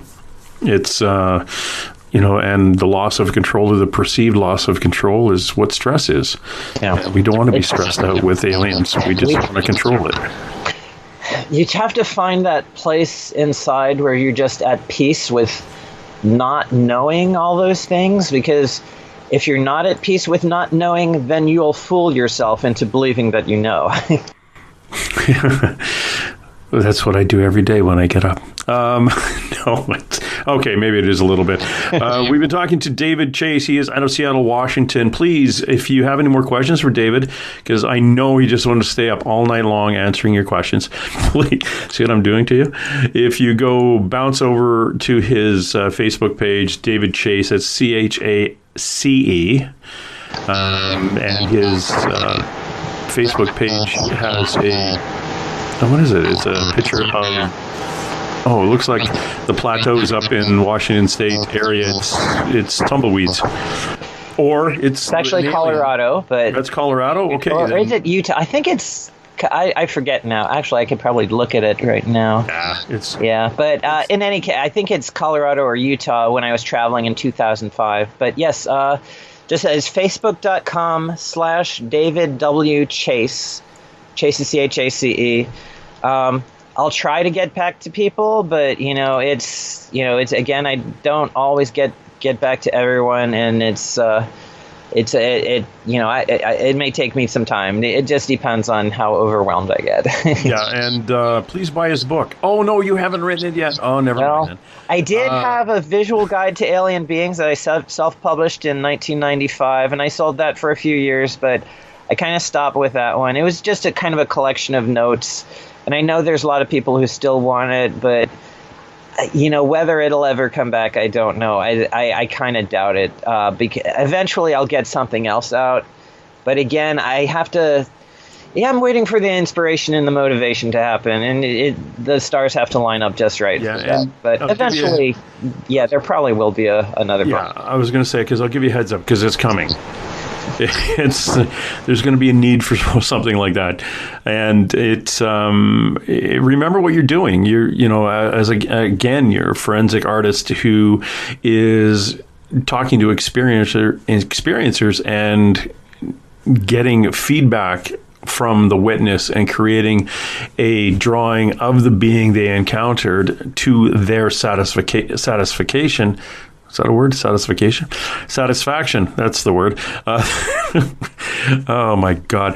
It's, and the loss of control, or the perceived loss of control, is what stress is. Yeah. We don't want to be stressed out with aliens. We just want to control it. You'd have to find that place inside where you're just at peace with not knowing all those things, because if you're not at peace with not knowing, then you'll fool yourself into believing that you know. That's what I do every day when I get up. No, okay, maybe it is a little bit. We've been talking to David Chace. He is out of Seattle, Washington. Please, if you have any more questions for David, because I know he just wanted to stay up all night long answering your questions. Please, see what I'm doing to you? If you go bounce over to his Facebook page, David Chace, that's CHACE, and his Facebook page has what is it? It's a picture of, it looks like the plateaus up in Washington State area. It's tumbleweeds. Or it's actually Colorado, but... That's Colorado? Okay. Or is it Utah? I think it's... I forget now. Actually, I could probably look at it right now. But in any case, I think it's Colorado or Utah when I was traveling in 2005. But yes, just as facebook.com/David W. Chace. Chace is CHACE. I'll try to get back to people, but it's again, I don't always get back to everyone, and it may take me some time. It just depends on how overwhelmed I get. Yeah, and please buy his book. Oh no, you haven't written it yet. Oh, never mind. I did have a visual guide to alien beings that I self-published in 1995, and I sold that for a few years, but I kind of stopped with that one. It was just a kind of a collection of notes, and I know there's a lot of people who still want it, but whether it'll ever come back, I don't know. I kind of doubt it. Because eventually I'll get something else out, but again, I have to. Yeah, I'm waiting for the inspiration and the motivation to happen, and the stars have to line up just right for that. But eventually, there probably will be another book. Yeah, I was going to say, because I'll give you a heads up, because it's coming. There's going to be a need for something like that, and it's remember what you're doing. You're you're a forensic artist who is talking to experiencers and getting feedback from the witness and creating a drawing of the being they encountered to their satisfaction. Is that a word? Satisfaction? Satisfaction. That's the word. Oh, my God.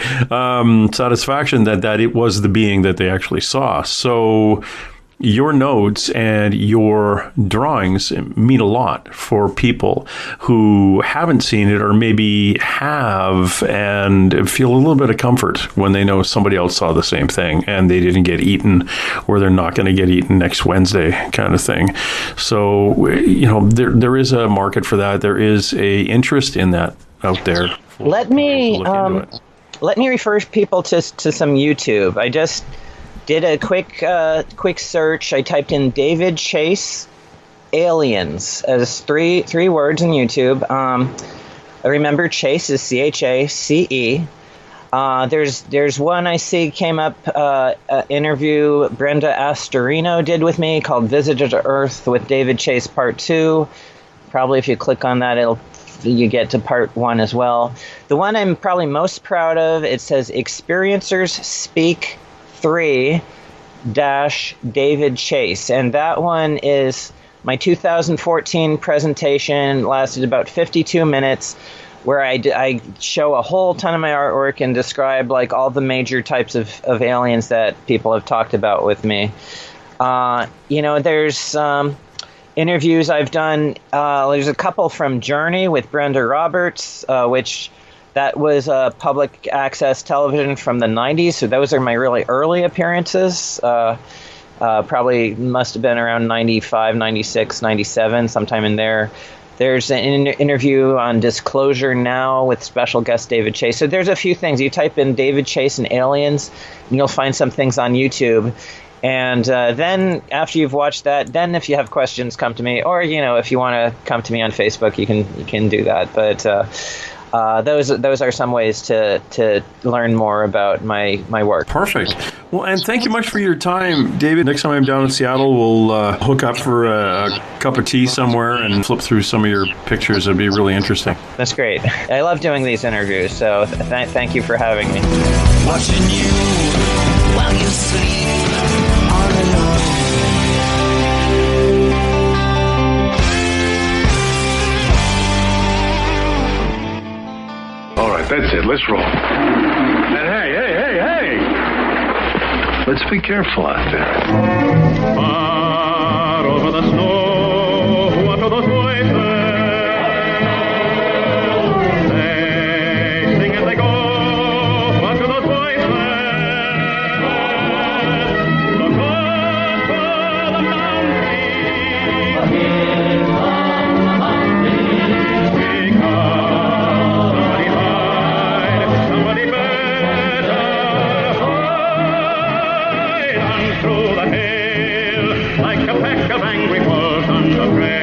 Satisfaction that it was the being that they actually saw. So your notes and your drawings mean a lot for people who haven't seen it, or maybe have, and feel a little bit of comfort when they know somebody else saw the same thing and they didn't get eaten, or they're not going to get eaten next Wednesday, kind of thing. So, there is a market for that. There is a interest in that out there. Let me refer people to some YouTube. I just did a quick search. I typed in David Chace aliens as three words in YouTube. I remember Chace is CHACE. There's one I see came up, interview Brenda Astorino did with me called Visitor to Earth with David Chace Part 2. Probably if you click on that, you get to Part 1 as well. The one I'm probably most proud of, it says Experiencers Speak 3-David Chace, and that one is my 2014 presentation. Lasted about 52 minutes. where I show a whole ton of my artwork and describe like all the major types of aliens that people have talked about with me. There's interviews I've done. There's a couple from Journey with Brenda Roberts, which that was public access television from the 90s. So those are my really early appearances. Probably must have been around 95, 96, 97, sometime in there. There's an interview on Disclosure Now with special guest David Chace. So there's a few things. You type in David Chace and aliens, and you'll find some things on YouTube. And then after you've watched that, then if you have questions, come to me. Or, if you want to come to me on Facebook, you can do that. But those are some ways to learn more about my work. Perfect. Well, and thank you much for your time, David. Next time I'm down in Seattle, we'll hook up for a cup of tea somewhere and flip through some of your pictures. It'd be really interesting. That's great. I love doing these interviews, so thank you for having me. Watching you while you sleep all alone. All right, that's it. Let's roll. And hey! Let's be careful out there. Far over the snow, what are those voices? They sing as they go. What are those voices? Look up for the mountains. Because somebody hide, somebody better hide on through the hill, like a pack of angry wolves on the trail.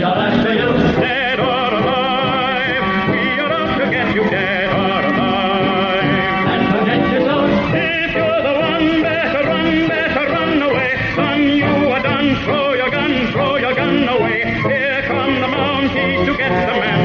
Dead or alive, we are out to get you, dead or alive. And forget yourself. If you're the one, better run away. Son, you are done. Throw your gun away. Here come the Mounties to get the man